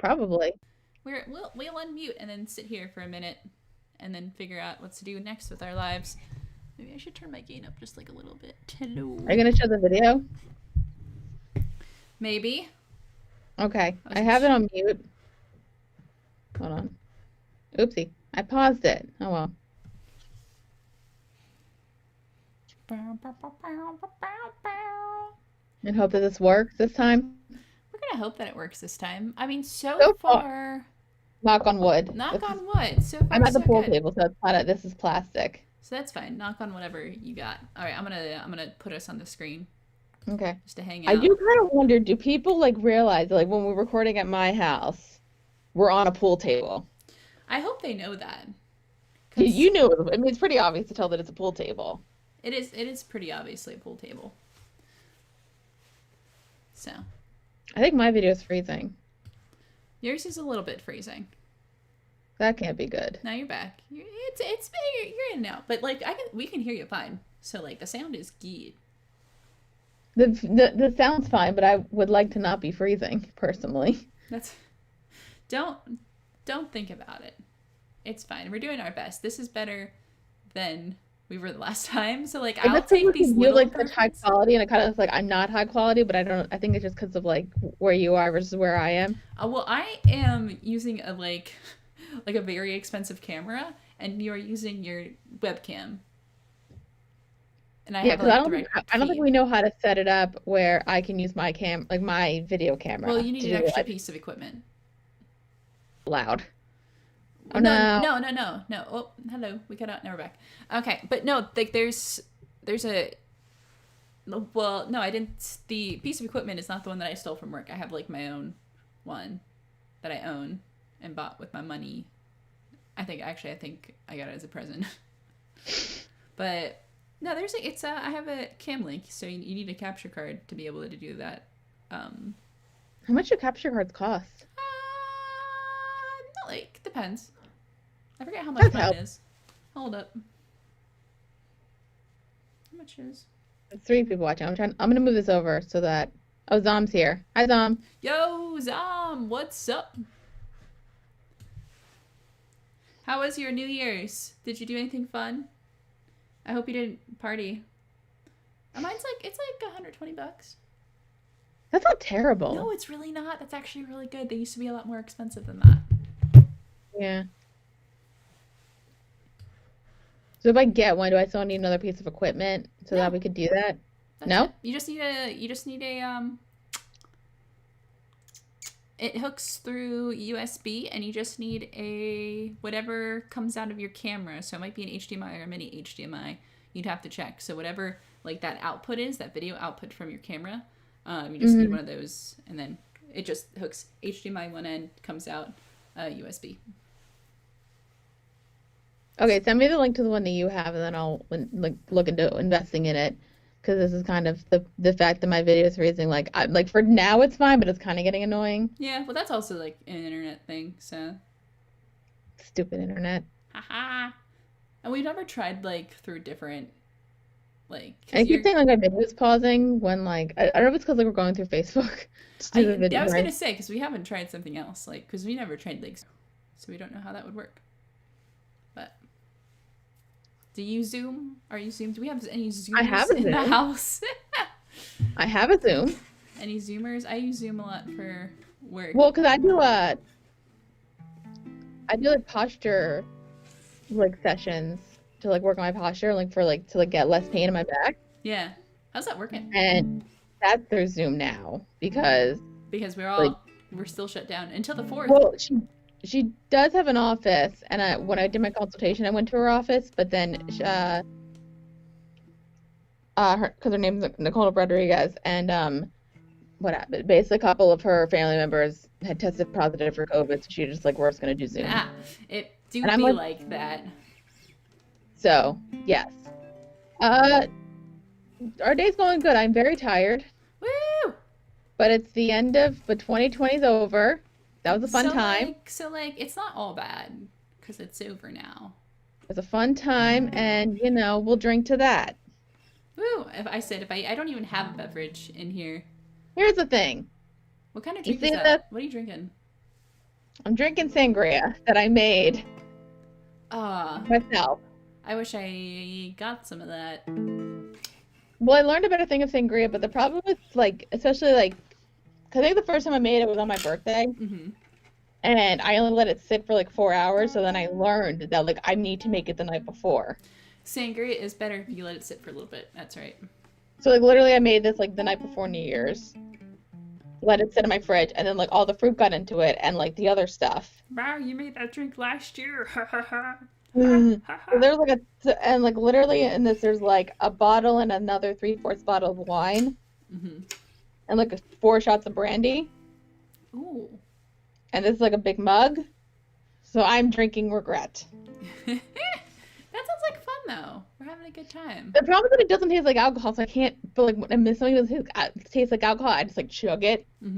Probably. We'll unmute and then sit here for a minute, and then figure out what to do next with our lives. Maybe I should turn my gain up just like a little bit. Hello. Are you gonna show the video? Maybe. Okay. I have it on mute. Hold on. Oopsie. I paused it. Oh well. And hope that this works this time. We're gonna hope that it works this time. I mean, So far, knock on wood. knock on wood. So far, I'm at the so pool good. table, so it's not. This is plastic. So that's fine. Knock on whatever you got. All right, I'm gonna put us on the screen. Okay. Just to hang out. I do kind of wonder, do people like realize like when we're recording at my house, we're on a pool table? I hope they know that. You knew it. I mean, it's pretty obvious to tell that it's a pool table. It is pretty obviously a pool table. So. I think my video is freezing. Yours is a little bit freezing. That can't be good. Now you're back. You're in now, but like we can hear you fine. So like the sound is good. The sound's fine, but I would like to not be freezing personally. Don't think about it. It's fine. We're doing our best. This is better than we were the last time. So like I'll take these little like such high quality, and I kind of like I'm not high quality, but I think it's just because of like where you are versus where I am. Well, I am using a like a very expensive camera, and you're using your webcam. And I have I don't think we know how to set it up where I can use my my video camera. Well, you need an extra piece of equipment. Loud. Oh, no. Oh, hello. We got out. Now we're back. Okay, but no, like there's a. Well, no, I didn't. The piece of equipment is not the one that I stole from work. I have like my own one that I own and bought with my money. I think I got it as a present. But no, I have a cam link, so you need a capture card to be able to do that. How much do capture cards cost? Like depends. I forget how much mine is. Hold up. How much is? There's 3 people watching. I'm gonna move this over so that Zom's here. Hi, Zom. Yo, Zom, what's up? How was your New Year's? Did you do anything fun? I hope you didn't party. Mine's it's like $120. That's not terrible. No, it's really not. That's actually really good. They used to be a lot more expensive than that. Yeah. So if I get one, do I still need another piece of equipment so that we could do that? No? You just need a it hooks through USB, and you just need a whatever comes out of your camera. So it might be an HDMI or a mini HDMI. You'd have to check. So whatever like that output is, that video output from your camera, you just need one of those, and then it just hooks HDMI one end, comes out USB. Okay, send me the link to the one that you have, and then I'll look into investing in it, because this is kind of the fact that my video is freezing. Like for now it's fine, but it's kind of getting annoying. Yeah, well that's also like an internet thing, so. Stupid internet. Haha. And we've never tried like through different like. I keep saying like my video's pausing when like I don't know if it's because like we're going through Facebook. I was gonna say because we haven't tried something else, like because we never tried like, so we don't know how that would work. But do you Zoom? Are you Zoom? Do we have any Zoomers in the house? I have a Zoom. Any Zoomers? I use Zoom a lot for work. Well, because I do like posture like sessions to like work on my posture, like for like to like get less pain in my back. Yeah. How's that working? And that's through Zoom now because we're still shut down until the 4th. Well, she does have an office, and when I did my consultation, I went to her office, but then because her name's Nicole Rodriguez, and what happened? Basically, a couple of her family members had tested positive for COVID, so she just like, we're just gonna do Zoom. It do be like that. So yes, our day's going good. I'm very tired. Woo! But it's the end of, but 2020's over. That was a fun time. It's not all bad because it's over now. It was a fun time, and we'll drink to that. Woo! I don't even have a beverage in here. Here's the thing. What kind of drink is that? What are you drinking? I'm drinking sangria that I made myself. I wish I got some of that. Well, I learned a better thing of sangria, but the problem with like, especially like, 'cause I think the first time I made it was on my birthday, and I only let it sit for like 4 hours. So then I learned that like I need to make it the night before. Sangria is better if you let it sit for a little bit. That's right. So like literally, I made this like the night before New Year's. Let it sit in my fridge, and then like all the fruit got into it, and like the other stuff. Wow, you made that drink last year. So there's like and like literally in this, there's like a bottle and another 3/4 bottle of wine, and like 4 shots of brandy. Ooh. And this is like a big mug. So I'm drinking regret. That sounds like fun though. We're having a good time. The problem is that it doesn't taste like alcohol, so I can't. But like when I miss something that tastes like alcohol, I just like chug it. Oh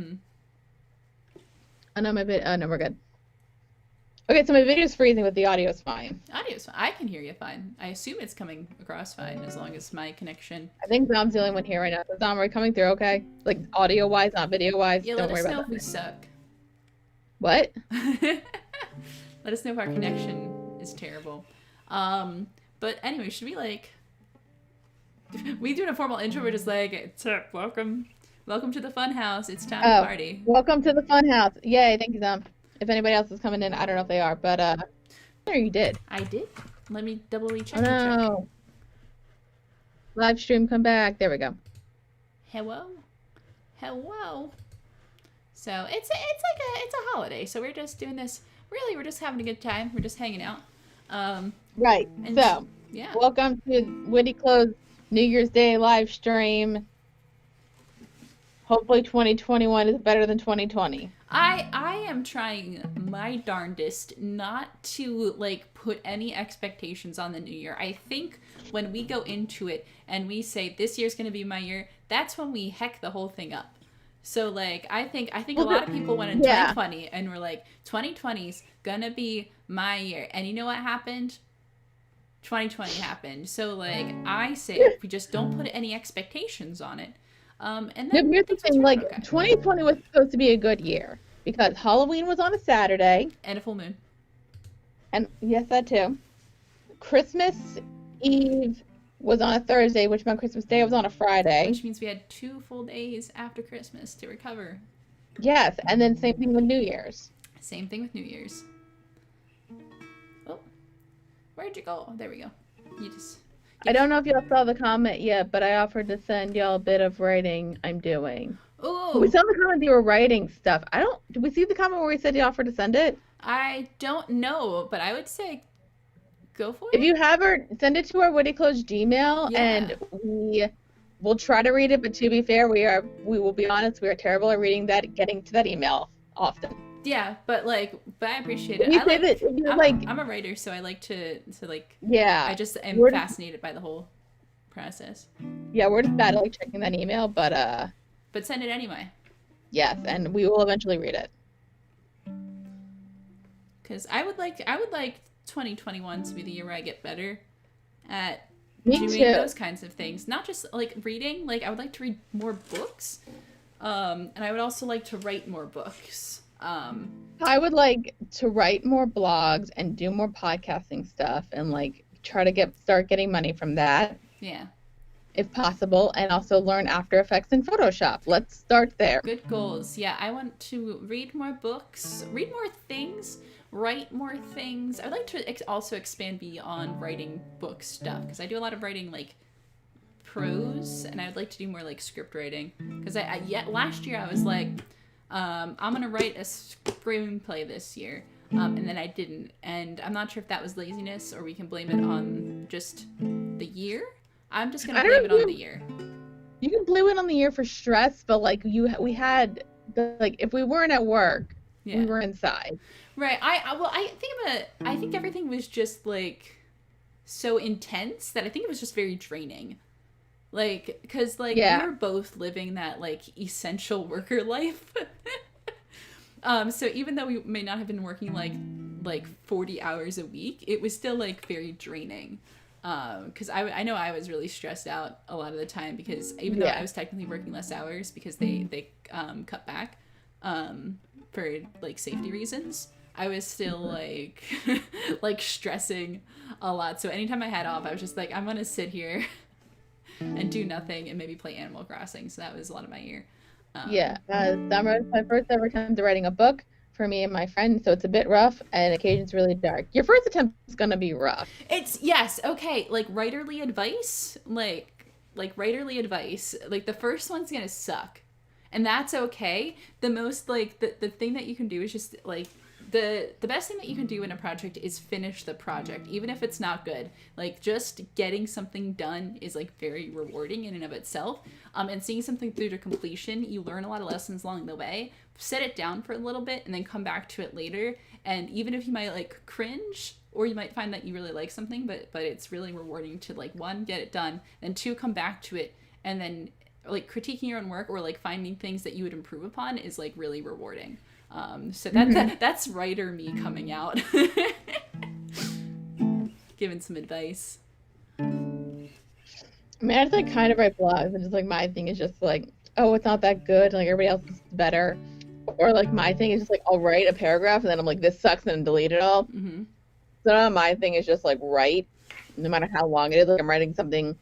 no, oh no, we're good. Okay, so my video's freezing, but the audio's fine. Audio's fine. I can hear you fine. I assume it's coming across fine as long as my connection. I think Dom's the only one here right now. So Dom, are we coming through okay? Like audio wise, not video wise. Yeah, Don't worry let us know about if we suck. What? Let us know if our connection is terrible. But anyway, should we like... We do a formal intro, we're just like, welcome to the fun house. It's time to party. Welcome to the fun house. Yay, thank you, Dom. If anybody else is coming in, I don't know if they are, but there you did. I did. Let me doubly check. Oh no. Live stream, come back. There we go. Hello. So it's a holiday. So we're just doing this. Really, we're just having a good time. We're just hanging out. Right. So yeah. Welcome to WittyClothes New Year's Day live stream. Hopefully 2021 is better than 2020. I am trying my darndest not to like put any expectations on the new year. I think when we go into it and we say this year's going to be my year, that's when we heck the whole thing up. So like I think a lot of people went in 2020 and were like 2020's going to be my year. And you know what happened? 2020 happened. So like I say if we just don't put any expectations on it. And then here's the thing, like 2020 was supposed to be a good year because Halloween was on a Saturday and a full moon, and yes, that too. Christmas Eve was on a Thursday, which meant Christmas Day was on a Friday, which means we had 2 full days after Christmas to recover. Yes, and then same thing with New Year's. Same thing with New Year's. Oh, where'd you go? There we go. I don't know if y'all saw the comment yet, but I offered to send y'all a bit of writing I'm doing. Oh, we saw the comment you were writing stuff. Did we see the comment where we said you offered to send it? I don't know, but I would say go for it. If you have her, send it to our WittyClothes Gmail, and we will try to read it. But to be fair, we will be honest, we are terrible at getting to that email often. Yeah, but I appreciate it. I'm a writer, so I like to like. Yeah. I just am fascinated by the whole process. Yeah, we're just bad at like checking that email, but send it anyway. Yes, and we will eventually read it. Because I would like 2021 to be the year where I get better at doing those kinds of things. Not just like reading. Like I would like to read more books, and I would also like to write more books. I would like to write more blogs and do more podcasting stuff and like try to start getting money from that. Yeah. If possible, and also learn After Effects and Photoshop. Let's start there. Good goals. Yeah, I want to read more books, read more things, write more things. I'd like to also expand beyond writing book stuff because I do a lot of writing like prose, and I would like to do more like script writing because last year I was like, I'm gonna write a screenplay this year, and then I didn't, and I'm not sure if that was laziness or we can blame it on just the year. I'm just gonna blame it on the year. You can blame it on the year for stress, but like if we weren't at work, we were inside. Right. I think everything was just like so intense that I think it was just very draining. Like, because like we were both living that like essential worker life. So even though we may not have been working like 40 hours a week, it was still like very draining. Because I know I was really stressed out a lot of the time because even though I was technically working less hours because they cut back, for like safety reasons, I was still like like stressing a lot. So anytime I had off, I was just like, I'm gonna sit here and do nothing and maybe play Animal Crossing. So that was a lot of my year. Summer is my first ever time to writing a book for me and my friends, so it's a bit rough and occasions really dark. Your first attempt is gonna be rough. It's yes, okay, like writerly advice, like writerly advice, like the first one's gonna suck, and that's okay. The most like the thing that you can do is just like the best thing that you can do in a project is finish the project, even if it's not good. Like just getting something done is like very rewarding in and of itself. And seeing something through to completion, you learn a lot of lessons along the way. Set it down for a little bit and then come back to it later. And even if you might like cringe, or you might find that you really like something, but it's really rewarding to like, one, get it done, and two, come back to it, and then like critiquing your own work or like finding things that you would improve upon is like really rewarding. So that's writer me coming out. Giving some advice. I mean, I just like kind of write blogs, and just like my thing is just like, oh, it's not that good, like everybody else is better. Or like my thing is just like, I'll write a paragraph and then I'm like, this sucks, and then delete it all. Mm-hmm. So my thing is just like write, no matter how long it is. Like I'm writing something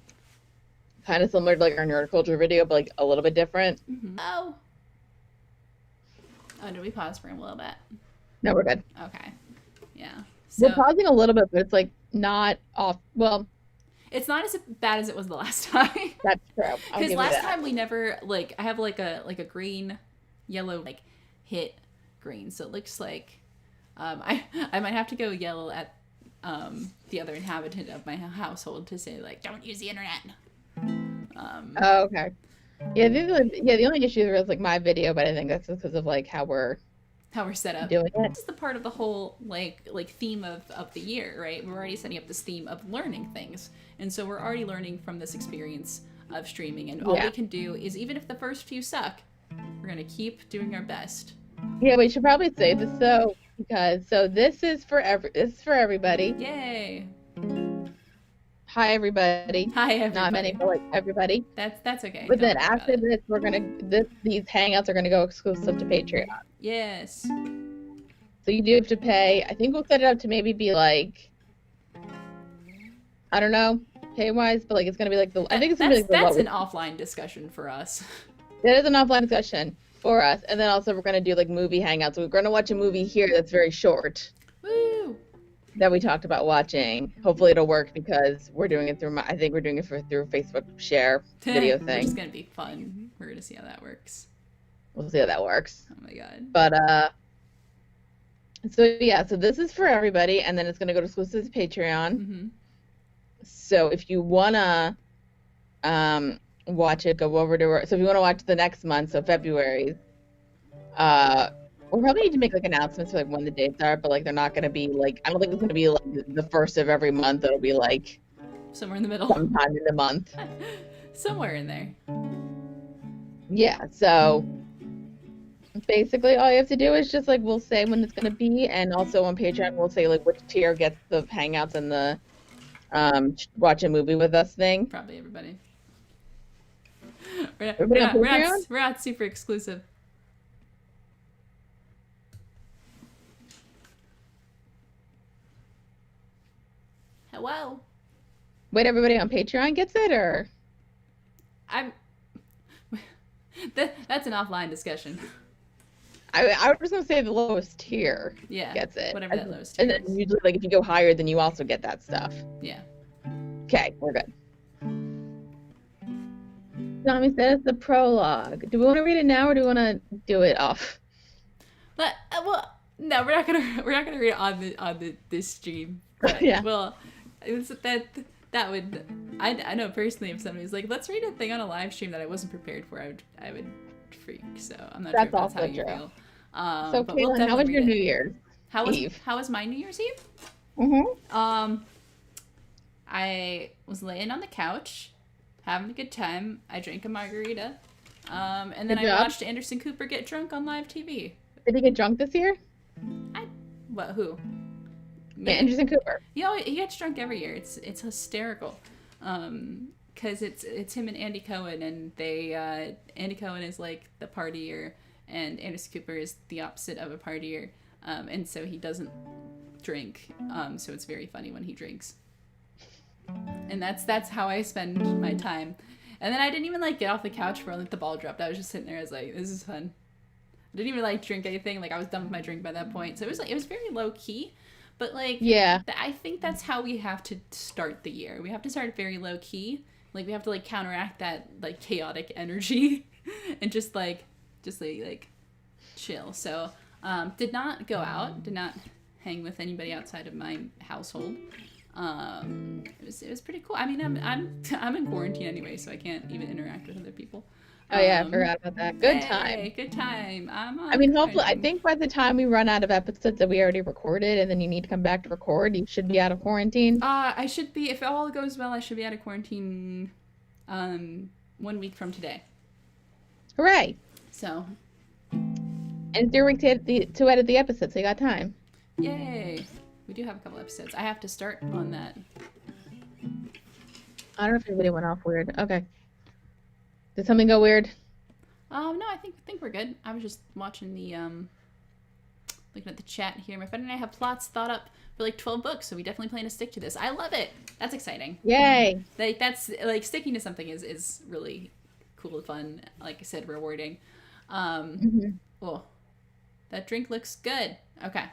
kind of similar to like our nerd culture video, but like a little bit different. Mm-hmm. Oh, did we pause for a little bit? No, we're good. Okay. Yeah. So, we're pausing a little bit, but it's like not off. Well, it's not as bad as it was the last time. That's true. Because last time we never like, I have like a green, yellow like hit green, so it looks like I might have to go yell at the other inhabitant of my household to say like, don't use the internet. Oh, okay. Yeah, the only issue is like my video, but I think that's because of like how we're set up. Doing it. This is the part of the whole like theme of the year, right? We're already setting up this theme of learning things, and so we're already learning from this experience of streaming. And all we can do is, even if the first few suck, we're gonna keep doing our best. Yeah, we should probably say this though, because this is for everybody. Yay! Hi everybody. Hi everybody. Not many, but like everybody. That's okay. But then after this, these hangouts are gonna go exclusive to Patreon. Yes. So you do have to pay. I think we'll set it up to maybe be like, I don't know, pay wise, but like it's gonna be like I think it's gonna be like the that's lowest. An offline discussion for us. That is an offline discussion for us, and then also we're gonna do like movie hangouts. We're gonna watch a movie here that's very short. Woo! That we talked about watching. Hopefully it'll work because we're doing it through I think we're doing it through Facebook share video thing. Which is gonna be fun. We're gonna see how that works. We'll see how that works. Oh my god. But so yeah, so this is for everybody, and then it's gonna go to exclusive to Patreon. Mm-hmm. So if you wanna watch it, go over to so if you wanna watch the next month, so February, we'll probably need to make like announcements for like when the dates are, but like they're not gonna be like, I don't think it's gonna be like the first of every month. It'll be like somewhere in the middle. Sometime in the month. Somewhere in there. Yeah, so basically all you have to do is just like, we'll say when it's gonna be, and also on Patreon we'll say like which tier gets the hangouts and the watch a movie with us thing. Probably everybody. We're not super exclusive. Hello. Wait, everybody on Patreon gets it, or? That's an offline discussion. I was just gonna say the lowest tier gets it. Whatever that lowest tier is. And then usually, like, if you go higher, then you also get that stuff. Yeah. Okay, we're good. Tommy says the prologue. Do we want to read it now, or do we want to do it off? But well, no, we're not gonna read it on this stream. Yeah. Well, that would I know personally if somebody was like, let's read a thing on a live stream that I wasn't prepared for, I would freak. So I'm not sure if that's how you feel. So Caitlin, how was your New Year's Eve? How was my New Year's Eve? Mm-hmm. I was laying on the couch, having a good time. I drank a margarita, and then I watched Anderson Cooper get drunk on live TV. Did he get drunk this year? Who? Yeah, Anderson Cooper. He gets drunk every year. It's hysterical, because it's him and Andy Cohen, and they Andy Cohen is like the partier, and Anderson Cooper is the opposite of a partier, and so he doesn't drink, so it's very funny when he drinks. And that's how I spend my time. And then I didn't even like get off the couch for when the ball dropped. I was just sitting there. I was like, this is fun. I didn't even like drink anything. Like I was done with my drink by that point. So it was very low key. But like, yeah, I think that's how we have to start the year. We have to start very low key. Like we have to like counteract that like chaotic energy and just chill. So did not go out. Did not hang with anybody outside of my household. It was pretty cool. I mean, I'm in quarantine anyway, so I can't even interact with other people. Oh yeah, I forgot about that. Good time. Good time. I mean, hopefully, I think by the time we run out of episodes that we already recorded, and then you need to come back to record, you should be out of quarantine. I should be, if all goes well, I should be out of quarantine, 1 week from today. Hooray! So. And it's your week to edit the episode, so you got time. Yay! We do have a couple episodes. I have to start on that. I don't know if anybody went off weird. Okay. Did something go weird? No, I think we're good. I was just watching the looking at the chat here. My friend and I have plots thought up for like 12 books, so we definitely plan to stick to this. I love it. That's exciting. Yay! Like that's like sticking to something is really cool and fun. Like I said, rewarding. Oh, that drink looks good. Okay.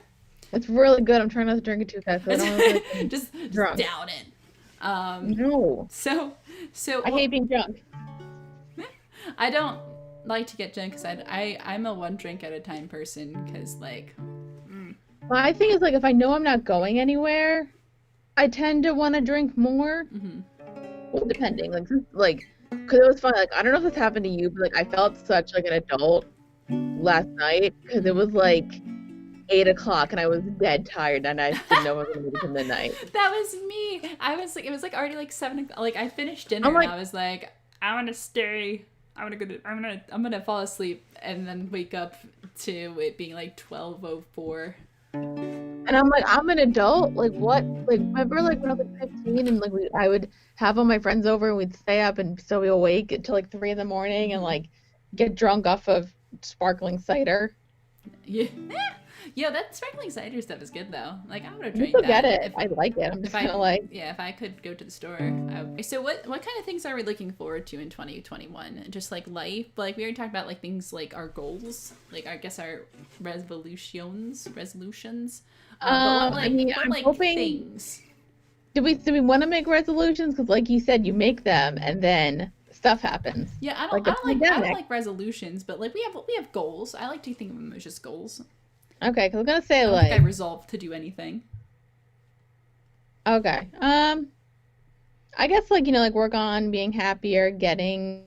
It's really good. I'm trying not to drink it too fast. So I don't just down it. No. So I hate being drunk. I don't like to get drunk because I'm a one drink at a time person because like. My thing is like if I know I'm not going anywhere, I tend to want to drink more. Well, depending, like, because it was fun. Like I don't know if this happened to you, but like I felt such like an adult last night because it was like 8 o'clock and I was dead tired and I didn't know I was gonna be to midnight. That was me. I was like, it was like already like 7 o'clock. Like I finished dinner and I was like, I want to stay. I'm gonna fall asleep and then wake up to it being like 12:04. And I'm like, I'm an adult. Like what? Like remember like when I was like 15 and like I would have all my friends over and we'd stay up and still be awake until like 3 in the morning and like get drunk off of sparkling cider. Yeah. Yeah, that sparkling cider stuff is good though. Like I would have drank that. You get it. I like it. I'm just kind of like. Yeah, if I could go to the store. So what kind of things are we looking forward to in 2021? Just like life. Like we already talked about like things like our goals. Like I guess our resolutions. But I'm hoping. Things? Do we want to make resolutions? Because like you said, you make them and then stuff happens. Yeah, I don't like resolutions, but like we have goals. I like to think of them as just goals. Okay, because I was gonna say I think I resolved to do anything. Okay. I guess like like work on being happier, getting.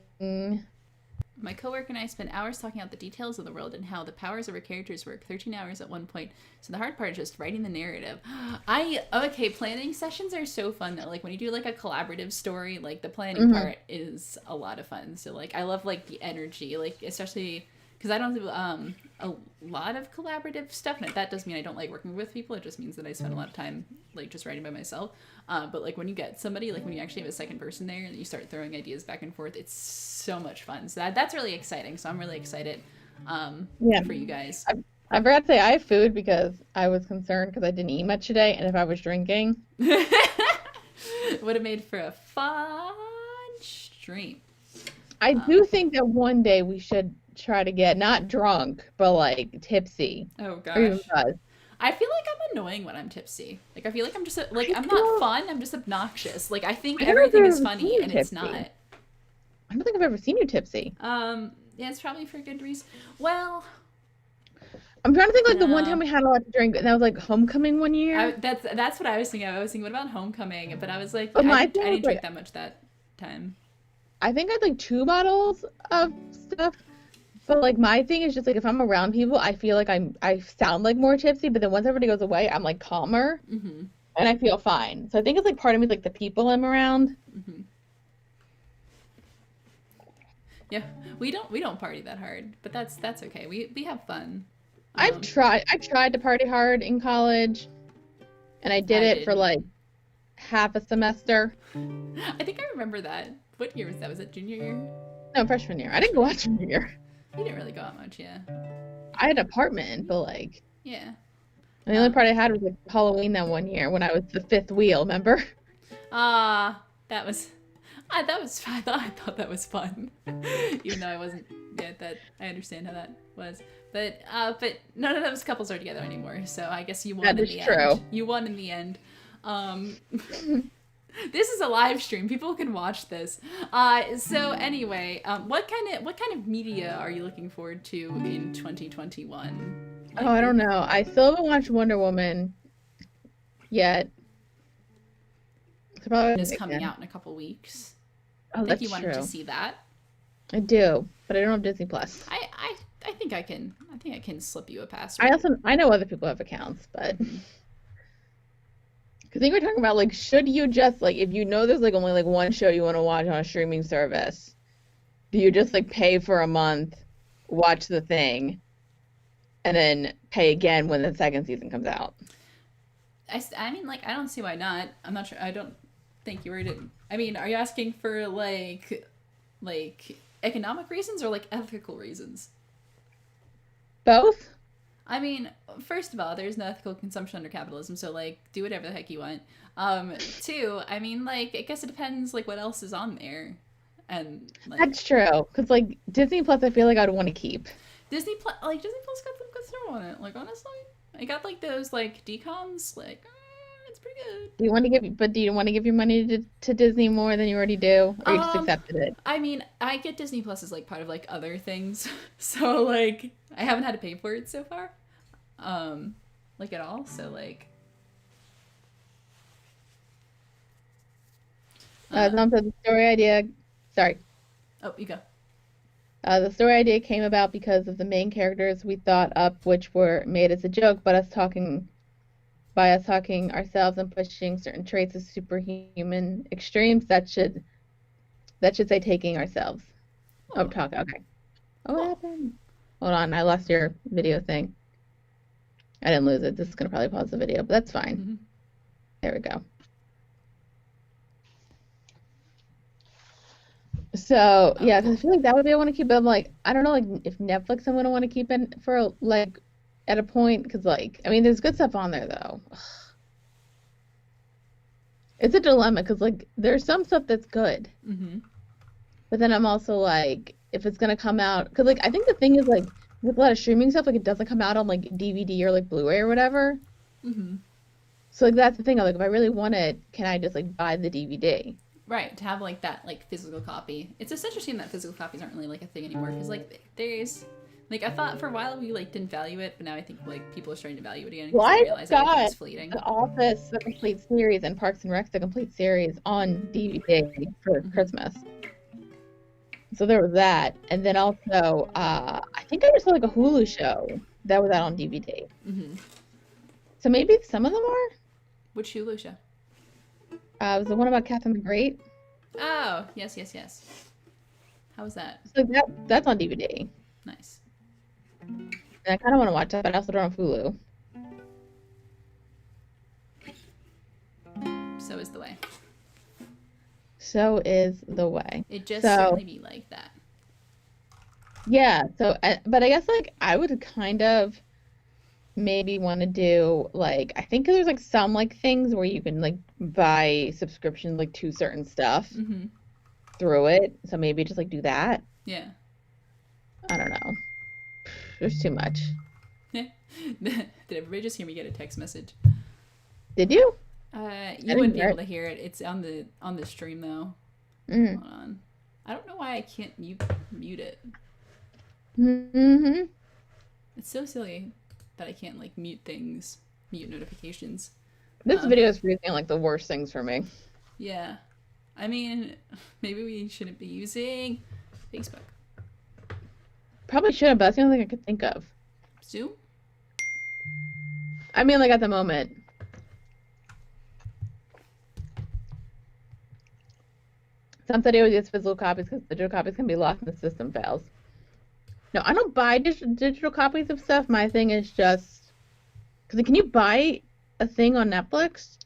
My coworker and I spent hours talking out the details of the world and how the powers of our characters work. 13 hours at one point. So the hard part is just writing the narrative. Planning sessions are so fun though. Like when you do like a collaborative story, like the planning part is a lot of fun. So like I love like the energy, like especially. Because I don't do a lot of collaborative stuff, and that doesn't mean I don't like working with people. It just means that I spend a lot of time like just writing by myself. But like when you get somebody, like when you actually have a second person there, and you start throwing ideas back and forth, it's so much fun. So that's really exciting. So I'm really excited for you guys. I forgot to say I have food because I was concerned because I didn't eat much today, and if I was drinking, would have made for a fun stream. I do think that one day we should try to get not drunk but like tipsy. Oh gosh. I feel like I'm annoying when I'm tipsy. Like I feel like I'm just I'm not fun, I'm just obnoxious. Like I think everything is funny and it's not. I don't think I've ever seen you tipsy. Yeah, it's probably for good reason. Well, I'm trying to think like the one time we had a lot to drink and that was like homecoming one year. That's what I was thinking. I was thinking, what about homecoming? But I was like, I didn't drink that much that time. I think I had like 2 bottles of stuff. But like my thing is just like if I'm around people, I feel like I sound like more tipsy. But then once everybody goes away, I'm like calmer, and I feel fine. So I think it's like part of me is like the people I'm around. Yeah, we don't party that hard, but that's okay. We have fun. I tried to party hard in college, and I did it for like half a semester. I think I remember that. What year was that? Was it junior year? No, freshman year. I didn't go out junior year. You didn't really go out much, yeah. I had an apartment, but like. Yeah. And the only part I had was like Halloween that one year when I was the fifth wheel. Remember? That was. I thought that was fun, even though I wasn't. Yeah, that I understand how that was. But none of those couples are together anymore. So I guess you won in the end. You won in the end. This is a live stream. People can watch this. So anyway, what kind of media are you looking forward to in 2021? Oh, I don't know. I still haven't watched Wonder Woman yet. It's coming out in a couple weeks. Oh, I think you wanted to see that. I do, but I don't have Disney Plus. I think I can slip you a password. I know other people have accounts, but because I think we're talking about like, should you just like, if you know there's like only like one show you want to watch on a streaming service, do you just like pay for a month, watch the thing, and then pay again when the second season comes out? I mean, like, I don't see why not. I'm not sure. I don't think you were to. I mean, are you asking for like economic reasons or like ethical reasons? Both. I mean, first of all, there's no ethical consumption under capitalism, so like, do whatever the heck you want. Two, I mean, like, I guess it depends like what else is on there, and like, that's true. Because like Disney Plus, I feel like I'd want to keep. Disney Plus got some good stuff on it. Like honestly, I got like those like decoms, like. It's pretty good. Do you want to give your money to Disney more than you already do, or you just accepted it? I mean, I get Disney Plus as like part of like other things, so like I haven't had to pay for it so far, like at all. So like, the story idea. Sorry. Oh, you go. The story idea came about because of the main characters we thought up, which were made as a joke, but us talking ourselves and pushing certain traits of superhuman extremes, that should say taking ourselves. Oh, talk. Okay. Oh, what happened? Hold on, I lost your video thing. I didn't lose it. This is gonna probably pause the video, but that's fine. Mm-hmm. There we go. So yeah, because I feel like that would be I want to keep, but I'm like, I don't know, like if Netflix I'm gonna want to keep in for like. At a point, because like, I mean, there's good stuff on there though. It's a dilemma because like there's some stuff that's good, but then I'm also like, if it's gonna come out, because like I think the thing is like with a lot of streaming stuff, like it doesn't come out on like DVD or like Blu-ray or whatever. So like that's the thing. I'm like, if I really want it, can I just like buy the DVD? Right, to have like that like physical copy. It's just interesting that physical copies aren't really like a thing anymore because like there's. Like, I thought for a while we, like, didn't value it, but now I think, like, people are starting to value it again because they realize everything's fleeting. The Office, the complete series, and Parks and Rec, the complete series on DVD for Christmas. So there was that. And then also, I think I just saw, like, a Hulu show that was out on DVD. So maybe some of them are? Which Hulu show? It was the one about Catherine the Great. Oh, yes. How was that? So that's on DVD. Nice. And I kind of want to watch that, but I also don't have Hulu. So is the way. So is the way. It just certainly be like that. Yeah. So, but I guess like I would kind of maybe want to do like I think there's like some like things where you can like buy subscriptions like to certain stuff through it. So maybe just like do that. Yeah. I don't know. There's too much. Did everybody just hear me get a text message? Did you? You wouldn't be able to hear it. It's on the stream though. Hold on. I don't know why I can't mute it. It's so silly that I can't like mute notifications. This video is producing like the worst things for me. Yeah. I mean, maybe we shouldn't be using Facebook. Probably shouldn't, but that's the only thing I could think of. Zoom? I mean, like, at the moment. Some said it was just physical copies because digital copies can be lost and the system fails. No, I don't buy digital copies of stuff. My thing is just... Because can you buy a thing on Netflix?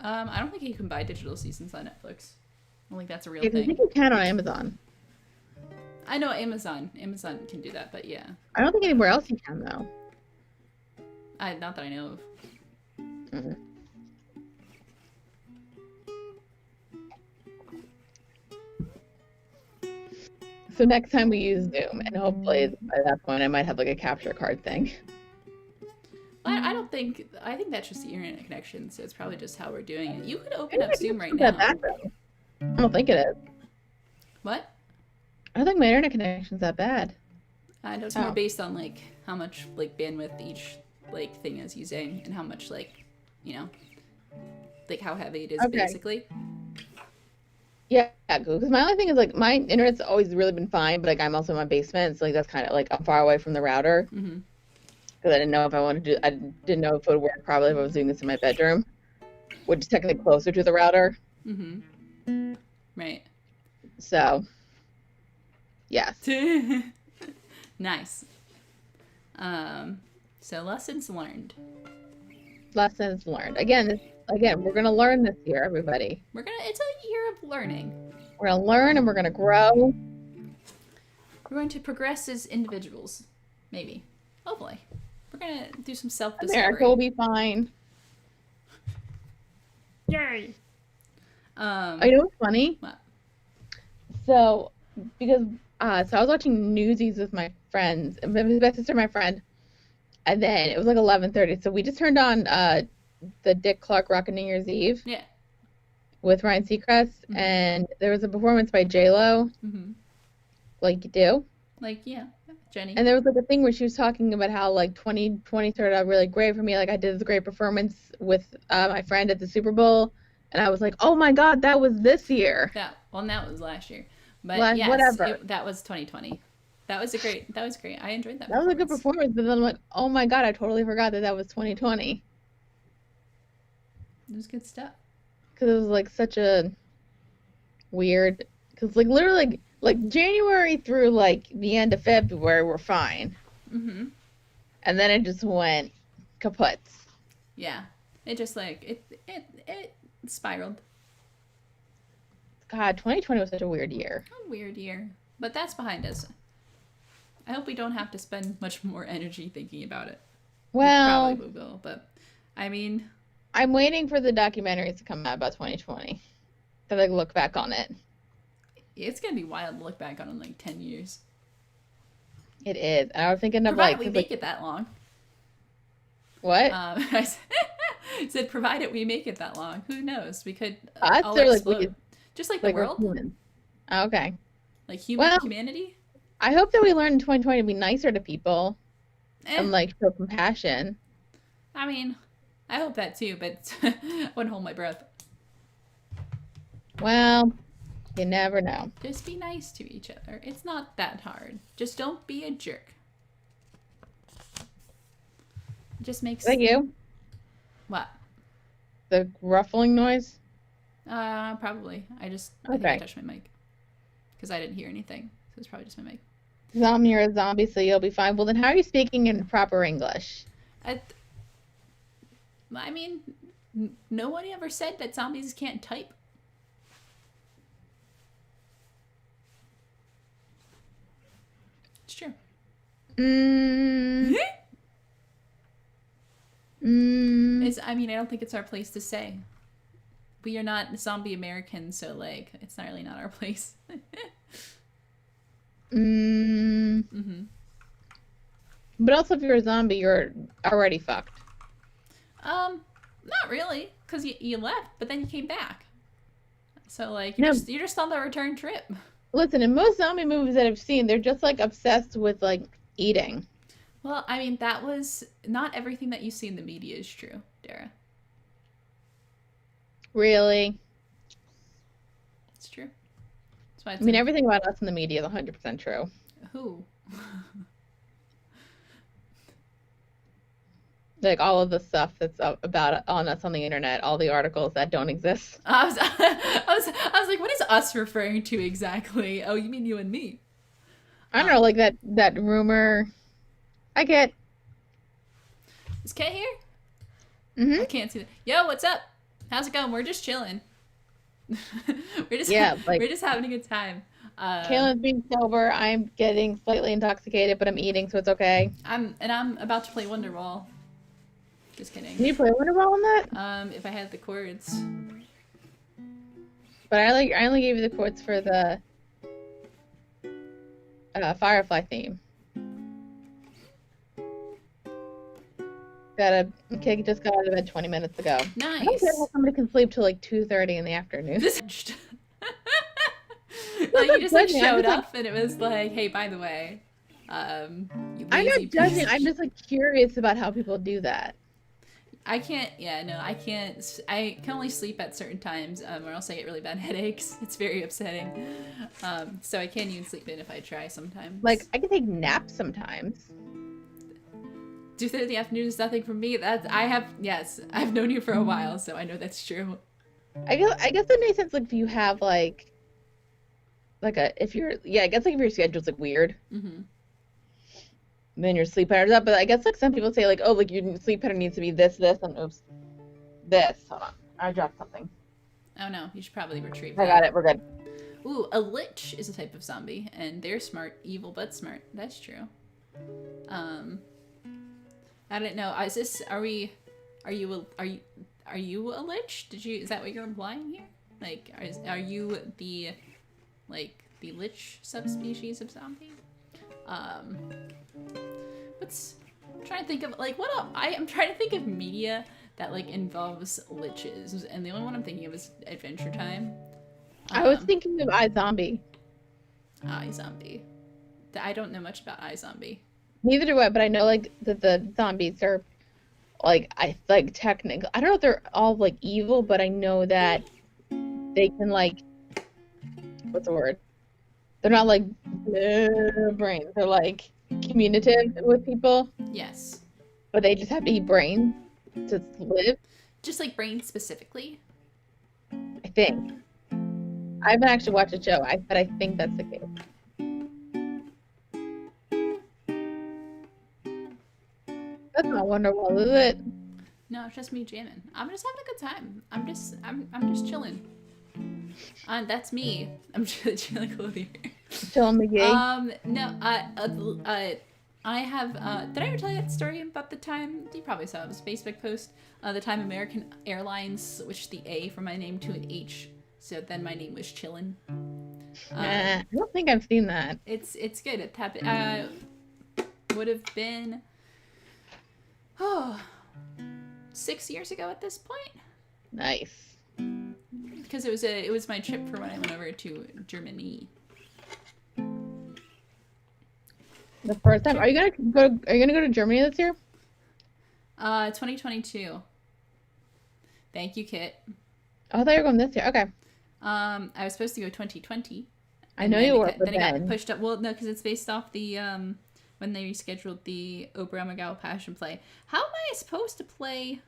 I don't think you can buy digital seasons on Netflix. I don't think that's a real thing. I think you can on Amazon. I know Amazon can do that, but yeah. I don't think anywhere else you can though. Not that I know of. Mm-hmm. So next time we use Zoom, and hopefully by that point I might have like a capture card thing. I don't think. I think that's just the internet connection, so it's probably just how we're doing it. You could open up Zoom right now. Bad, I don't think it is. What? I don't think my internet connection's that bad. I know it's more based on like how much like bandwidth each like thing is using, and how much like, you know, like how heavy it is basically. Yeah, because my only thing is like my internet's always really been fine, but like I'm also in my basement, so like that's kind of like I'm far away from the router. Mm-hmm. Because I didn't know if I wanted to do. I didn't know if it would work probably if I was doing this in my bedroom, which is technically closer to the router. Mm-hmm. Right. So, yes. Nice. So lessons learned. Lessons learned. Again, we're gonna learn this year, everybody. It's a year of learning. We're gonna learn and we're gonna grow. We're going to progress as individuals, maybe, hopefully. We're gonna do some self-discovery. America will be fine. Yay! You know what's funny? What? So, because I was watching Newsies with my friends, my sister, my friend, and then it was like 11:30. So we just turned on the Dick Clark Rockin' New Year's Eve. Yeah. With Ryan Seacrest, and there was a performance by J-Lo. Mm-hmm. Like you do. Like, yeah, Jenny. And there was like a thing where she was talking about how like 2020 started out really great for me. Like I did this great performance with my friend at the Super Bowl, and I was like, oh my God, that was this year. Yeah, well, that was last year, but yes, whatever. That was 2020. That was great. I enjoyed that. That was a good performance, but then I'm like, oh my God, I totally forgot that was 2020. It was good stuff. Because it was like such a weird. Because like literally like January through like the end of February were fine. Mm-hmm. And then it just went kaput. Yeah, it just like it spiraled. God, 2020 was such a weird year. A weird year, but that's behind us. I hope we don't have to spend much more energy thinking about it. Well, we probably will, but I mean, I'm waiting for the documentaries to come out about 2020 to like look back on it. It's gonna be wild to look back on in like 10 years. It is. And I was thinking of provided we make it that long. What? I said, provided we make it that long. Who knows? We could all explode. Like just like the world. Okay. Like humanity? I hope that we learn in 2020 to be nicer to people and like show compassion. I mean, I hope that too, but I wouldn't hold my breath. Well, you never know. Just be nice to each other. It's not that hard. Just don't be a jerk. It just makes... Is that you? What? The ruffling noise? Probably. I think I touched my mic. Because I didn't hear anything. So it's probably just my mic. Zombie, you're a zombie, so you'll be fine. Well, then how are you speaking in proper English? I mean, nobody ever said that zombies can't type. It's true. I mean, I don't think it's our place to say. We are not zombie Americans, so like, it's not really not our place. Mm-hmm. But also, if you're a zombie, you're already fucked. Not really, because you left, but then you came back. So like, you're just on the return trip. Listen, in most zombie movies that I've seen, they're just like obsessed with like eating. Well, I mean, that was not everything that you see in the media is true, Dara. Really? It's true. That's why I mean, everything about us in the media is 100% true. Who? Like all of the stuff that's about on us on the internet, all the articles that don't exist. I was like, what is us referring to exactly? Oh, you mean you and me? I don't know, like that rumor. I get. Is Kay here? Mm-hmm. I can't see that. Yo, what's up? How's it going? We're just chilling. we're just having a good time. Kaylin's being sober. I'm getting slightly intoxicated, but I'm eating, so it's okay. I'm about to play Wonderwall. Just kidding. Can you play Wonderwall on that? If I had the chords. But I only gave you the chords for the Firefly theme. Kid just got out of bed 20 minutes ago. Nice. I don't get how somebody can sleep till like 2:30 in the afternoon. Like, you just like showed up and it was like, hey, by the way, I'm not judging. I'm just like curious about how people do that. I can't. I can't. I can only sleep at certain times, or else I get really bad headaches. It's very upsetting. So I can't even sleep in if I try sometimes. Like, I can take naps sometimes. 2:30 in the afternoon is nothing for me. I've known you for a while, so I know that's true. I guess that makes sense. Like, if you have I guess like if your schedule's like weird, then your sleep patterns up. But I guess like some people say like, oh, like your sleep pattern needs to be this, and oops, this. Hold on, I dropped something. Oh no, you should probably retrieve that. I got it. We're good. Ooh, a lich is a type of zombie, and they're smart, evil but smart. That's true. I don't know. Are you a lich? Is that what you're implying here? Like, are you the lich subspecies of zombie? I'm trying to think of I'm trying to think of media that like involves liches, and the only one I'm thinking of is Adventure Time. I was thinking of iZombie. iZombie. I don't know much about iZombie. Neither do I, but I know like that the zombies are technical. I don't know if they're all like evil, but I know that they can like, what's the word? They're not like brains. They're like communicative with people. Yes. But they just have to eat brains to live. Just like brains specifically? I think. I haven't actually watched the show, but I think that's the case. That's not Wonderwall, is it? No, it's just me jamming. I'm just having a good time. I'm just chilling. That's me. I'm chilling over here. Chilling the gig. No, I have, did I ever tell you that story about the time, you probably saw it, was a Facebook post, the time American Airlines switched the A from my name to an H, so then my name was Chillin'. I don't think I've seen that. It's good. It happened, would have been, 6 years ago at this point. Nice. Because it was my trip for when I went over to Germany. The first time. Are you gonna go to Germany this year? 2022. Thank you, Kit. Oh, I thought you were going this year. Okay. I was supposed to go 2020. I know you were, then it got pushed up. Well, no, because it's based off the when they rescheduled the Oberammergau Passion Play. How am I supposed to play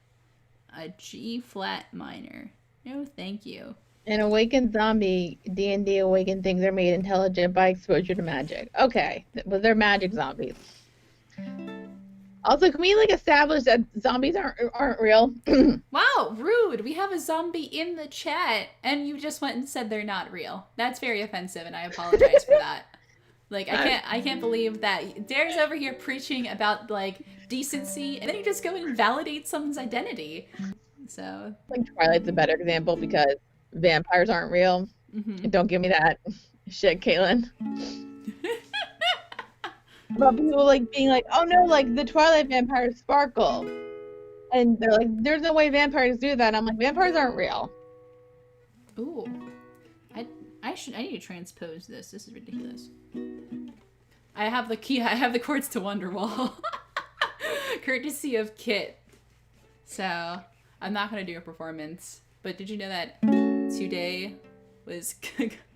a G flat minor? No, thank you. In Awakened Zombie, D&D Awakened things are made intelligent by exposure to magic. Okay, but they're magic zombies. Also, can we like establish that zombies aren't real? Wow, rude. We have a zombie in the chat, and you just went and said they're not real. That's very offensive, and I apologize for that. Like, I can't believe that Dare's over here preaching about like decency, and then you just go and validate someone's identity. So, like Twilight's a better example because vampires aren't real. Mm-hmm. Don't give me that shit, Caitlin. About people like being like, oh no, like the Twilight vampires sparkle, and they're like, there's no way vampires do that. And I'm like, vampires aren't real. Ooh, I need to transpose this. This is ridiculous. I have the key. I have the chords to Wonderwall, courtesy of Kit. So I'm not gonna do a performance. But did you know that today was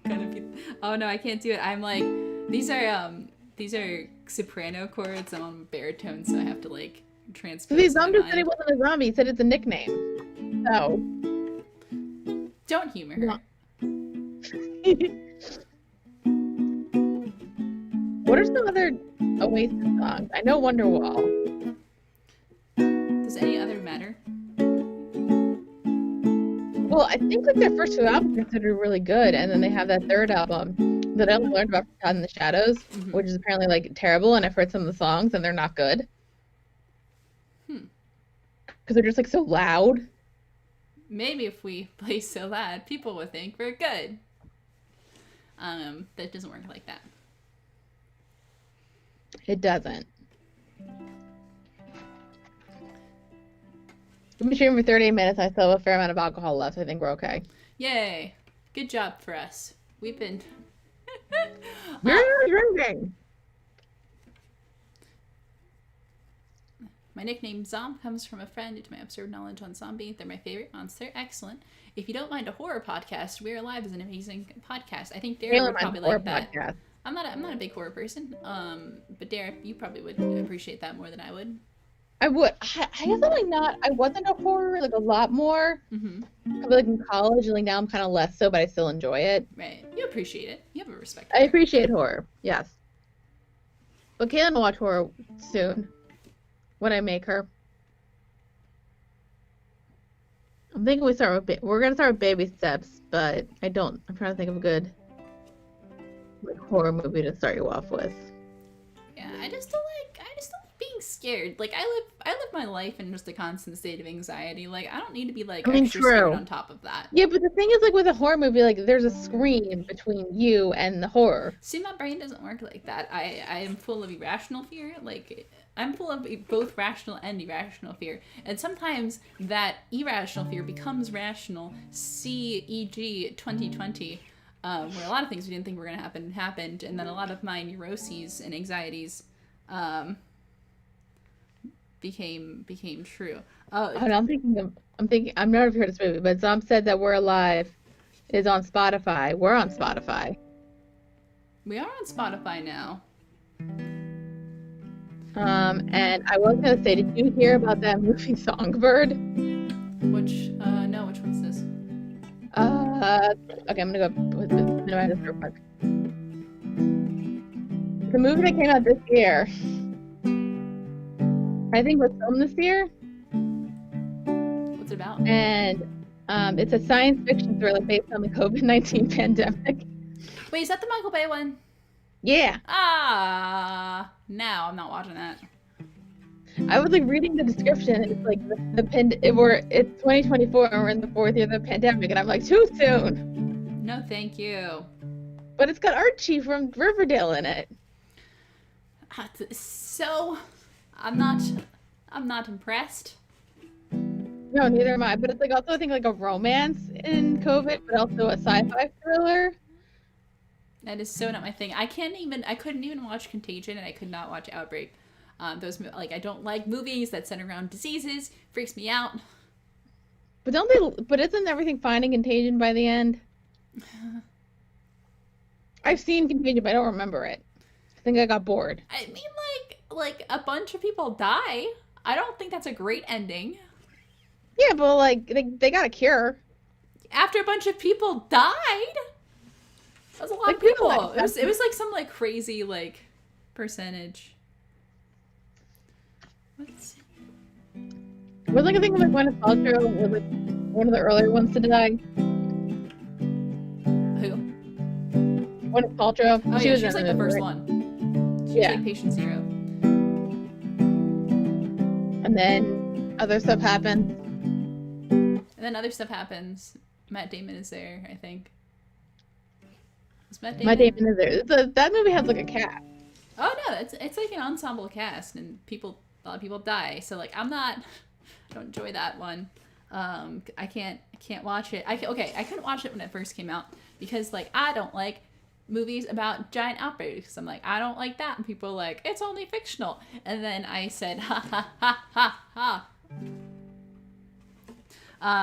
gonna be? Oh no, I can't do it. I'm like, these are soprano chords. I'm on baritone, so I have to like transpose. The zombie said he wasn't a zombie. He said it's a nickname. So don't humor her. What are some other Oasis songs? I know Wonderwall. Does any other matter? Well, I think like their first two albums are considered really good, and then they have that third album that I learned about God in the Shadows, which is apparently like terrible, and I've heard some of the songs and they're not good. Because they're just like so loud. Maybe if we play so loud, people would think we're good. That doesn't work like that. It doesn't. We've been streaming for 38 minutes. I still have a fair amount of alcohol left. I think we're okay. Yay. Good job for us. We've been... You're drinking. My nickname Zom comes from a friend due to my absurd knowledge on zombie. They're my favorite monster. Excellent. If you don't mind a horror podcast, We're Alive is an amazing podcast. I think Dara would probably like that. Podcast. I'm not a big horror person. But Dara, you probably would appreciate that more than I would. I would. I guess I'm like not. I wasn't a horror like a lot more. Probably like in college, and like now I'm kind of less so, but I still enjoy it. Right. You appreciate it. You have a respect. I appreciate horror. Yes. But Caitlin will watch horror soon. When I make her. I'm thinking we're gonna start with baby steps, but I'm trying to think of a good like horror movie to start you off with. Yeah, I just don't like being scared. Like I live my life in just a constant state of anxiety. Like I don't need to be like extra scared on top of that. Yeah, but the thing is, like with a horror movie, like there's a screen between you and the horror. See, my brain doesn't work like that. I am full of irrational fear. Like I'm full of both rational and irrational fear. And sometimes that irrational fear becomes rational. C.E.G. 2020, where a lot of things we didn't think were going to happen happened. And then a lot of my neuroses and anxieties became true. I'm thinking, I've never heard this movie, but Zom said that We're Alive is on Spotify. We're on Spotify. We are on Spotify now. And I was gonna say, did you hear about that movie Songbird? No, which one's this? Okay, I'm gonna go with minimize this real quick. The movie that came out this year, I think was filmed this year. What's it about? And it's a science fiction thriller based on the COVID-19 pandemic. Wait, is that the Michael Bay one? Yeah. No, I'm not watching that. I was like reading the description, and it's like it's 2024 and we're in the 4th year of the pandemic, and I'm like, too soon. No, thank you. But it's got Archie from Riverdale in it. So, I'm not impressed. No, neither am I. But it's like also I think like a romance in COVID, but also a sci-fi thriller. That is so not my thing. I couldn't even watch Contagion, and I could not watch Outbreak. Those I don't like movies that center around diseases. Freaks me out. But isn't everything fine in Contagion by the end? I've seen Contagion, but I don't remember it. I think I got bored. I mean, like a bunch of people die. I don't think that's a great ending. Yeah, but like they got a cure. After a bunch of people died. That was a lot of people. It was like some like crazy like percentage. Let's see. Was like a thing like Gwyneth Paltrow was like one of the earlier ones to die. Who? Gwyneth Paltrow. Oh, she was like the first one. She was like patient zero. And then other stuff happens. Matt Damon is there, I think. Matt Damon is there. That movie has like a cast. Oh no, it's like an ensemble cast, and a lot of people die. So like I don't enjoy that one. I can't watch it. I couldn't watch it when it first came out because like I don't like movies about giant outbreaks. I'm like, I don't like that, and people are like, it's only fictional. And then I said, ha ha ha ha ha.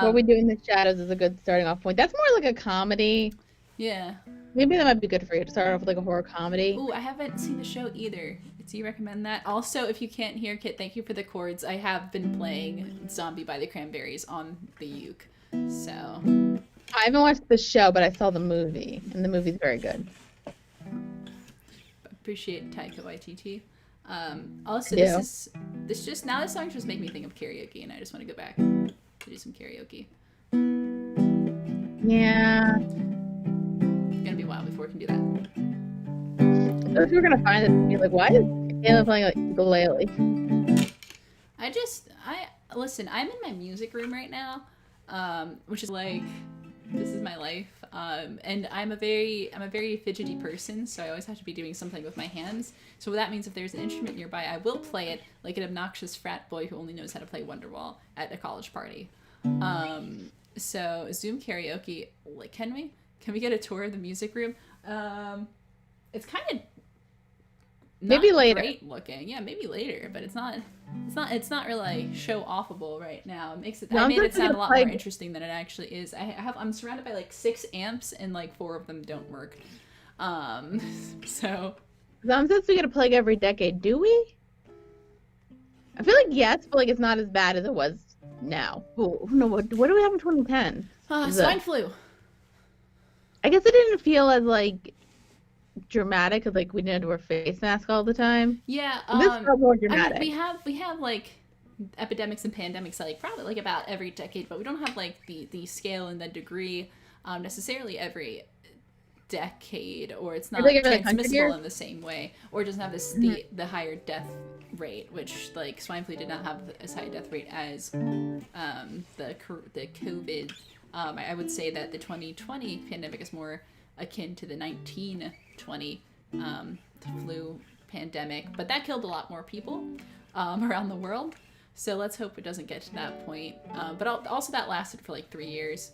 What We Do in the Shadows is a good starting off point. That's more like a comedy. Yeah. Maybe that might be good for you to start off with like a horror comedy. Ooh, I haven't seen the show either. Do you recommend that? Also, if you can't hear, Kit, thank you for the chords. I have been playing Zombie by the Cranberries on the uke. So. I haven't watched the show, but I saw the movie, and the movie's very good. Appreciate Taika Waititi. Also, this song just make me think of karaoke, and I just want to go back to do some karaoke. Yeah. It's gonna be a while before before we can do that. So if you're gonna find it and be like, why is Kayla playing like ukulele? Listen, I'm in my music room right now, which is like, this is my life, and I'm a very fidgety person, so I always have to be doing something with my hands. So that means if there's an instrument nearby, I will play it like an obnoxious frat boy who only knows how to play Wonderwall at a college party. So Zoom karaoke, like, can we get a tour of the music room? It's kind of maybe later. Great looking, yeah, maybe later, but it's not really show offable right now. It makes it. I made it sound a lot more interesting than it actually is. I'm surrounded by like 6 amps and like 4 of them don't work. So. Sometimes we get a plague every decade. Do we? I feel like yes, but like it's not as bad as it was now. Oh, no, what do we have in 2010? Swine flu. I guess it didn't feel as like dramatic because like we didn't have to wear face masks all the time. Yeah, this felt more dramatic. I mean, we have like epidemics and pandemics like probably like about every decade, but we don't have like the scale and the degree necessarily every decade, or it's not transmissible in the same way, or it doesn't have this the higher death rate, which like swine flu did not have as high a death rate as the COVID. I would say that the 2020 pandemic is more akin to the 1920 flu pandemic, but that killed a lot more people around the world. So let's hope it doesn't get to that point. But also that lasted for like 3 years,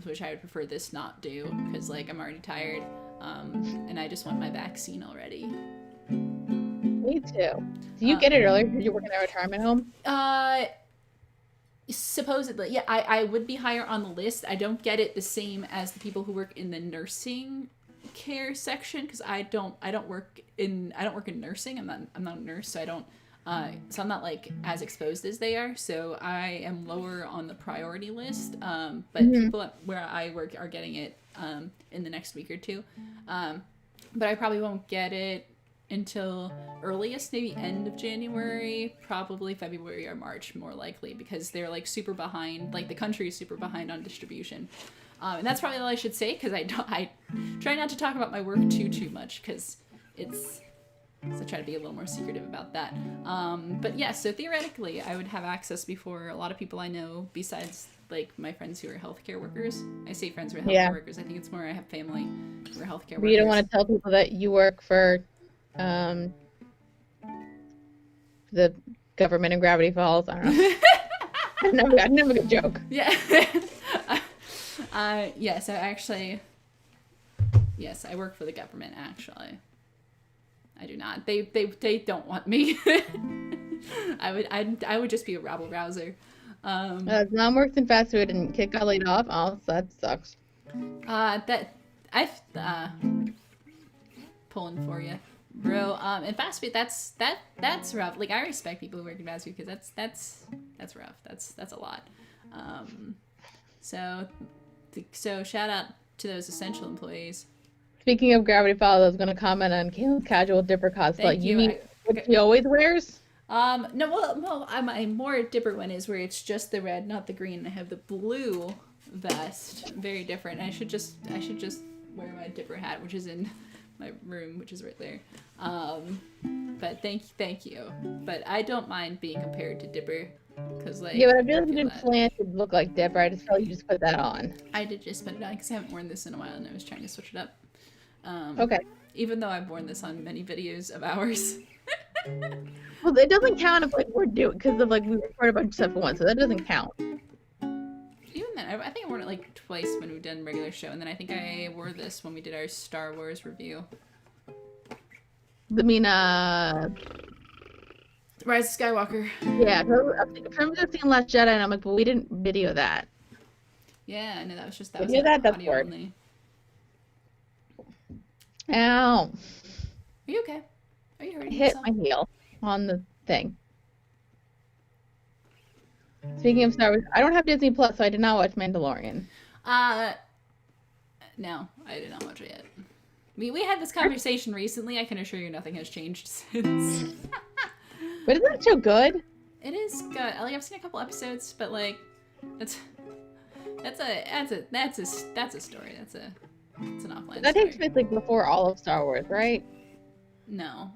which I would prefer this not do, because like I'm already tired, and I just want my vaccine already. Me too. Do you get it earlier because you work in a retirement home? Supposedly, yeah. I would be higher on the list. I don't get it the same as the people who work in the nursing care section, because I don't work in nursing. I'm not a nurse, so I don't. So I'm not like as exposed as they are. So I am lower on the priority list. But people where I work are getting it in the next week or two. But I probably won't get it until earliest, maybe end of January, probably February or March, more likely, because they're like super behind. Like the country is super behind on distribution. And that's probably all I should say, because I try not to talk about my work too much, because so I try to be a little more secretive about that. But yeah, so theoretically, I would have access before a lot of people I know, besides like my friends who are healthcare workers. I say friends who are healthcare workers. I think it's more I have family who are healthcare workers. You don't want to tell people that you work for the government in Gravity Falls. I don't know. I never good joke. Yeah. Yes, I work for the government, actually. I do not. They don't want me. I would just be a rabble rouser. Mom works in fast food and kid got laid off. Oh, that sucks. Pulling for you, bro. In fast food, that's rough. Like, I respect people who work in fast food, because that's rough. That's a lot. So shout out to those essential employees. Speaking of Gravity Falls, I was going to comment on Kayla's casual Dipper cosplay. You mean what she always wears? No, well, my more Dipper one is where it's just the red, not the green. I have the blue vest, very different. I should just wear my Dipper hat, which is in my room, which is right there. But thank you. But I don't mind being compared to Dipper, because like. Yeah, but I feel like you didn't plan to look like Dipper. I just felt you just put that on. I did just put it on because I haven't worn this in a while, and I was trying to switch it up. Okay. Even though I've worn this on many videos of ours. Well, it doesn't count if like we're doing, because of like we record a bunch of stuff at once, so that doesn't count. Even then, I think I wore it like twice when we did regular show, and then I think I wore this when we did our Star Wars review. I mean, Rise of Skywalker. Yeah, in terms of seeing Last Jedi, and I'm like, well, we didn't video that. Yeah, no, that was just audio only. Ow. Are you okay? Are you hurting yourself? I hit my heel on the thing. Speaking of Star Wars, I don't have Disney Plus, so I did not watch Mandalorian. No, I did not watch it yet. We had this conversation recently. I can assure you nothing has changed since. But isn't that so good? It is good. Like, I've seen a couple episodes, but like, that's a story. It's an offline That story. takes place like before all of Star Wars, right? No.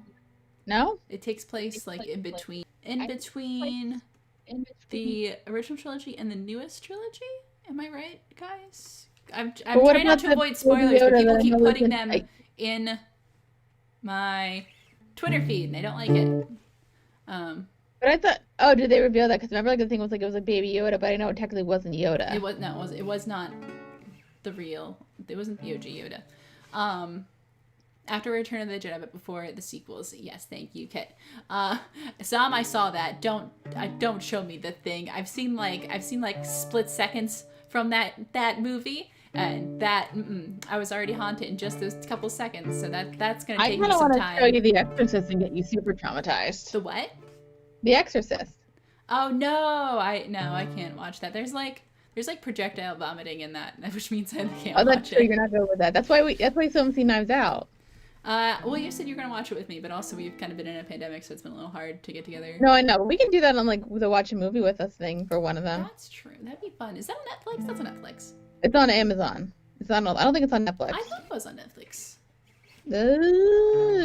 No? It takes place like in between the original trilogy and the newest trilogy. Am I right, guys? I'm trying not to avoid spoilers, but people keep putting them in my Twitter feed, and I don't like it. But I thought, oh, did they reveal that? Because remember, like the thing was like it was a baby Yoda, but I know it technically wasn't Yoda. It was not the real. It wasn't the OG Yoda. After Return of the Jedi, but before the sequels. Yes, thank you, Kit. Sam, I saw that. Don't show me the thing. I've seen like split seconds from that movie, and that I was already haunted in just those couple seconds. So that's gonna take me some time. I kind of want to show you The Exorcist and get you super traumatized. The what? The Exorcist. Oh no, I can't watch that. There's like projectile vomiting in that, which means I can't watch it. Oh, that's true. You're not good with that. That's why you still haven't seen Knives Out. Well, you said you were gonna watch it with me, but also we've kind of been in a pandemic, so it's been a little hard to get together. No, I know, but we can do that on like the watch a movie with us thing for one of them. That's true. That'd be fun. Is that on Netflix? That's on Netflix. It's on Amazon. It's on. I don't think it's on Netflix. I thought it was on Netflix.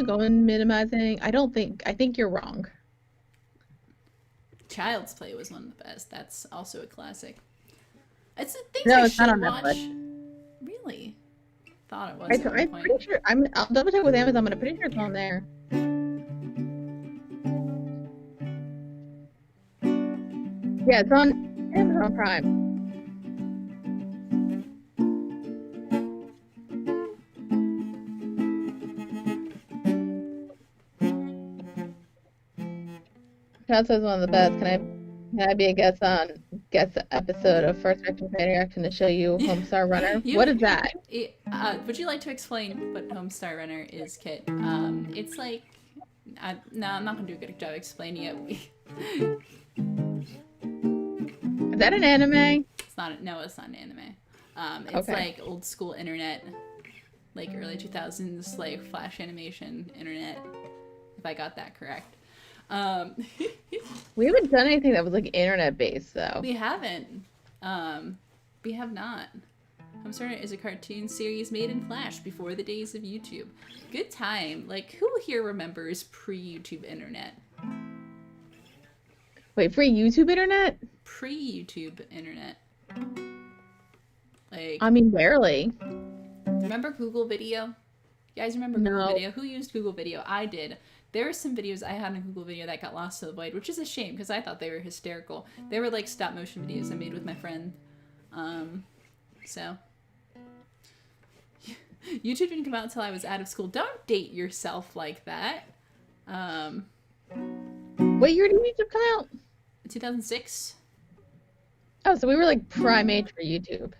Going minimizing. I think you're wrong. Child's Play was one of the best. That's also a classic. It's a thing no, I it's should not on watch. Netflix. Really? Thought it was. I'm pretty sure. I'll double check with Amazon, but I'm pretty sure it's on there. Yeah, it's on Amazon Prime. Chad says one of the best. Can I be a guest episode of First Reaction Fan Reaction to show you Homestar Runner? What is that? Would you like to explain what Homestar Runner is, Kit? It's like no, I'm not gonna do a good job explaining it. Is that an anime? It's not an anime. It's like old school internet, like early 2000s, like flash animation internet. If I got that correct. We haven't done anything that was like internet based though. We haven't. We have not. Homestar Runner is a cartoon series made in Flash before the days of YouTube. Good time. Like, who here remembers pre-YouTube internet? Wait, pre-YouTube internet? Pre-YouTube internet. Like, I mean, barely. Remember Google Video? You guys remember Google Video? Who used Google Video? I did. There were some videos I had on Google Video that got lost to the void, which is a shame because I thought they were hysterical. They were like stop motion videos I made with my friend. So YouTube didn't come out until I was out of school. Don't date yourself like that. What year did YouTube come out? 2006. Oh, so we were like prime age for YouTube.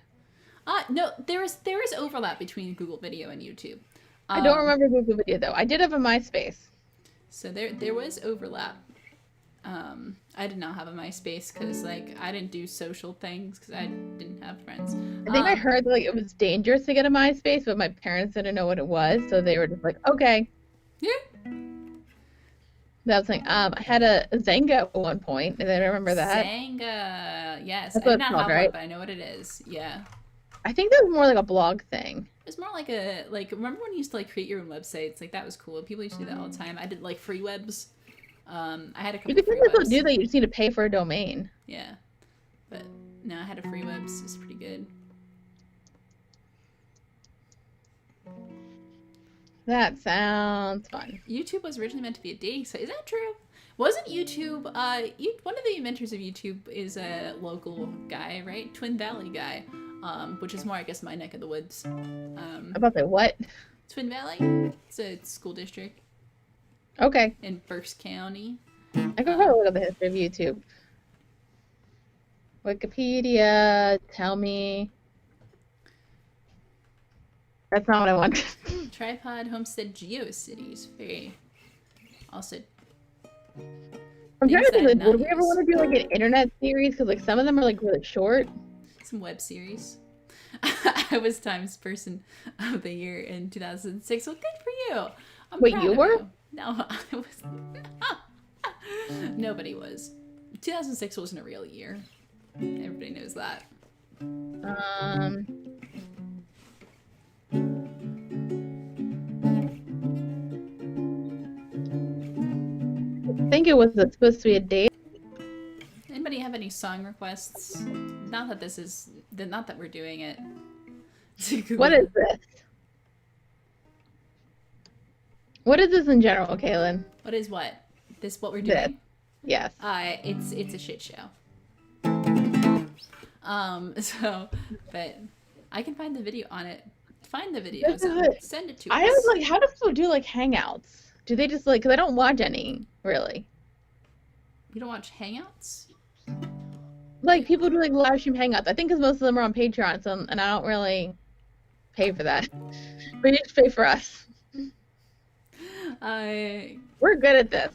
No, there was overlap between Google Video and YouTube. I don't remember Google Video though. I did have a MySpace. So there was overlap. I did not have a MySpace because like I didn't do social things because I didn't have friends. I think I heard like it was dangerous to get a MySpace, but my parents didn't know what it was, so they were just like, okay. Yeah. That was like I had a Zanga at one point, and I remember that. Zanga, yes. That's I did not have right? one, but I know what it is. Yeah. I think that was more like a blog thing. It's more like remember when you used to like create your own websites? Like that was cool. People used to do that all the time. I did like free webs. I had a couple. You could still do that. You just need to pay for a domain. Yeah, but no, I had a free webs. It's pretty good. That sounds fun. YouTube was originally meant to be a dating site. Is that true? Wasn't YouTube? One of the inventors of YouTube is a local guy, right? Twin Valley guy. Which is more, I guess, my neck of the woods. About the what? Twin Valley. It's a school district. Okay. In Berks County. I can probably look at the history of YouTube. Wikipedia, tell me. That's not what I want. Tripod Homestead GeoCities. Very. Also. I'm trying to think, like, would we ever want to do like an internet series? Because like some of them are like really short. Some web series. I was Times Person of the Year in 2006. Well, good for you. Wait, you were? You. No, I was. Nobody was. 2006 wasn't a real year. Everybody knows that. think it was supposed to be a date. Anybody have any song requests? Not that we're doing it. What is this? What is this in general, Kaylin? What is what? What we're doing? This. Yes. It's a shit show. But I can find the video on it. Find the video. Send it to us. I was like, how do people do like hangouts? Do they just like, because I don't watch any, really. You don't watch hangouts? Like, people do like live stream hangouts. I think because most of them are on Patreon, and I don't really pay for that. But you just pay for us. We're good at this.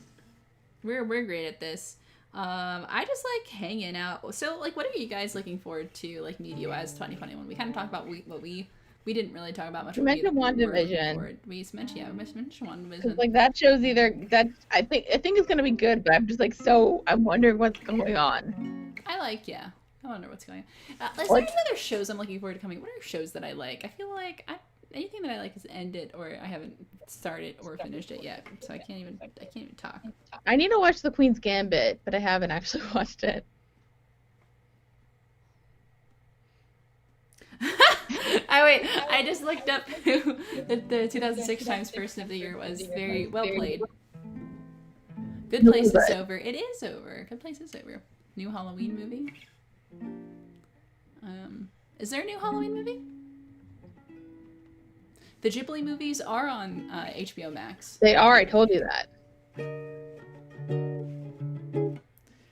We're great at this. I just like hanging out. So, like, what are you guys looking forward to, like, media-wise, 2021? We kind of talked about what we didn't really talk about much. We mentioned WandaVision. We mentioned WandaVision. Because, like, that show's I think it's gonna be good, but I'm just like I'm wondering what's going on. I wonder what's going on. There's other shows I'm looking forward to coming. What are shows that I like? I feel like anything that I like is ended, or I haven't started or finished it yet, so I can't even talk. I need to watch The Queen's Gambit, but I haven't actually watched it. I just looked up who the 2006 Times Person of the Year was. Very well played. Good Place is over. It is over. Good Place is over. New Halloween movie. Is there a new Halloween movie? The Ghibli movies are on HBO Max. They are. I told you that.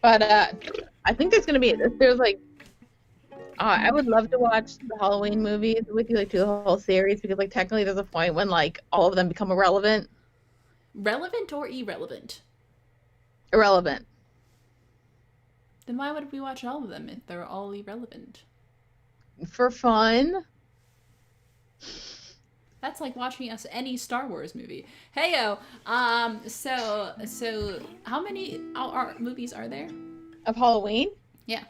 But I think there's like. I would love to watch the Halloween movies with you, like, do the whole series, because, like, technically there's a point when, like, all of them become irrelevant. Relevant or irrelevant? Irrelevant. Then why would we watch all of them if they're all irrelevant? For fun. That's like watching any Star Wars movie. Heyo. So how many movies are there? Of Halloween? Yeah.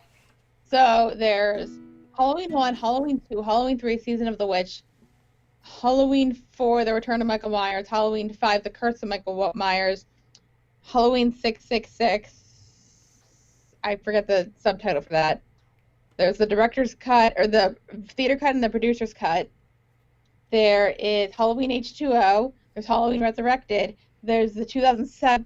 So there's Halloween 1, Halloween 2, Halloween 3, Season of the Witch, Halloween 4, The Return of Michael Myers, Halloween 5, The Curse of Michael Myers, Halloween 666. I forget the subtitle for that. There's the director's cut, or the theater cut, and the producer's cut. There is Halloween H2O. There's Halloween Resurrected. There's the 2007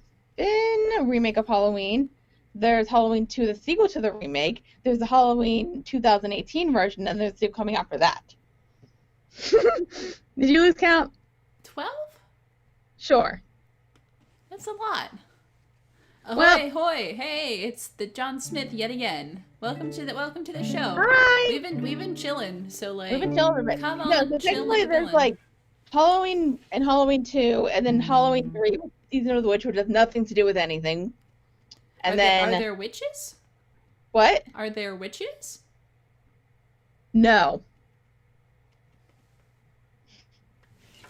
remake of Halloween. There's Halloween 2, the sequel to the remake. There's the Halloween 2018 version, and there's the sequel coming out for that. Did you lose count? 12? Sure. That's a lot. Ahoy, hoy, hey, it's the John Smith yet again. Welcome to the show. Hi. We've been chilling, so like. We've been chilling a bit. Come on, so technically there's like Halloween and Halloween 2, and then Halloween 3, Season of the Witch, which has nothing to do with anything. And are there witches? What? Are there witches? No.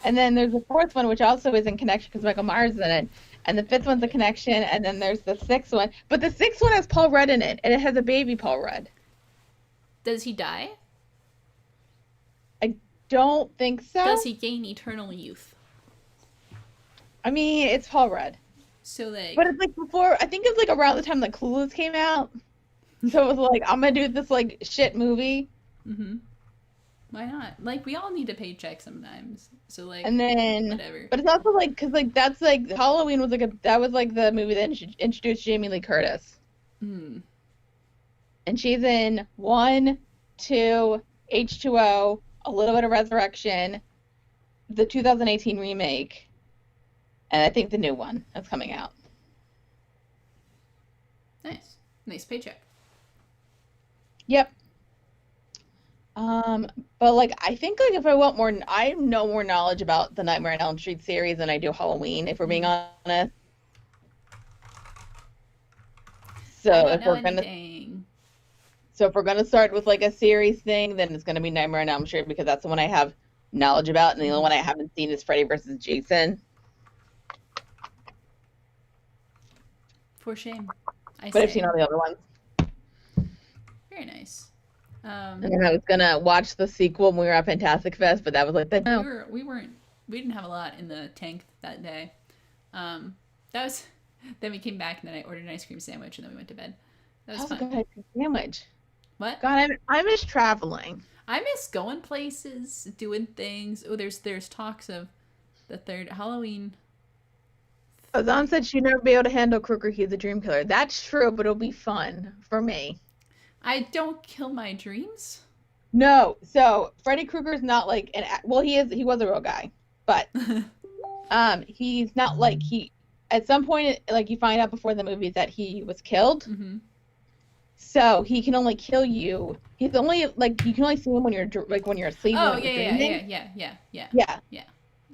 And then there's the fourth one, which also is in connection because Michael Myers is in it. And the fifth one's a connection, and then there's the sixth one. But the sixth one has Paul Rudd in it, and it has a baby Paul Rudd. Does he die? I don't think so. Does he gain eternal youth? I mean, it's Paul Rudd. So like. But it's like before, I think it was like around the time that Clueless came out. So it was like, I'm gonna do this like shit movie. Mm-hmm. Why not? Like, we all need a paycheck sometimes. So like. And then. Whatever. But it's also like, because like that's like Halloween was like that was like the movie that introduced Jamie Lee Curtis. Hmm. And she's in 1, 2, H2O, a little bit of Resurrection, the 2018 remake, and I think the new one that's coming out. Nice paycheck. Yep. But like I think like if I want more, I have no more knowledge about the Nightmare on Elm Street series than I do Halloween, if we're being honest. So if we're gonna start with like a series thing, then it's gonna be Nightmare on Elm Street because that's the one I have knowledge about, and the only one I haven't seen is Freddy vs. Jason. For shame. I've seen all the other ones. Very nice. And then I was gonna watch the sequel when we were at Fantastic Fest, but that was like we didn't have a lot in the tank that day. That Then we came back and then I ordered an ice cream sandwich and then we went to bed. That was a fun. good ice cream sandwich. What? God, I miss traveling. I miss going places, doing things. Oh, there's talks of the third Halloween. Azan said she'd never be able to handle Krueger. He's a dream killer. That's true, but it'll be fun for me. I don't kill my dreams. No, so Freddy Krueger's not like he was a real guy, but he's not like at some point like you find out before the movie that he was killed. Mm-hmm. So he can only kill you. He's only like you can only see him when you're asleep. Oh yeah.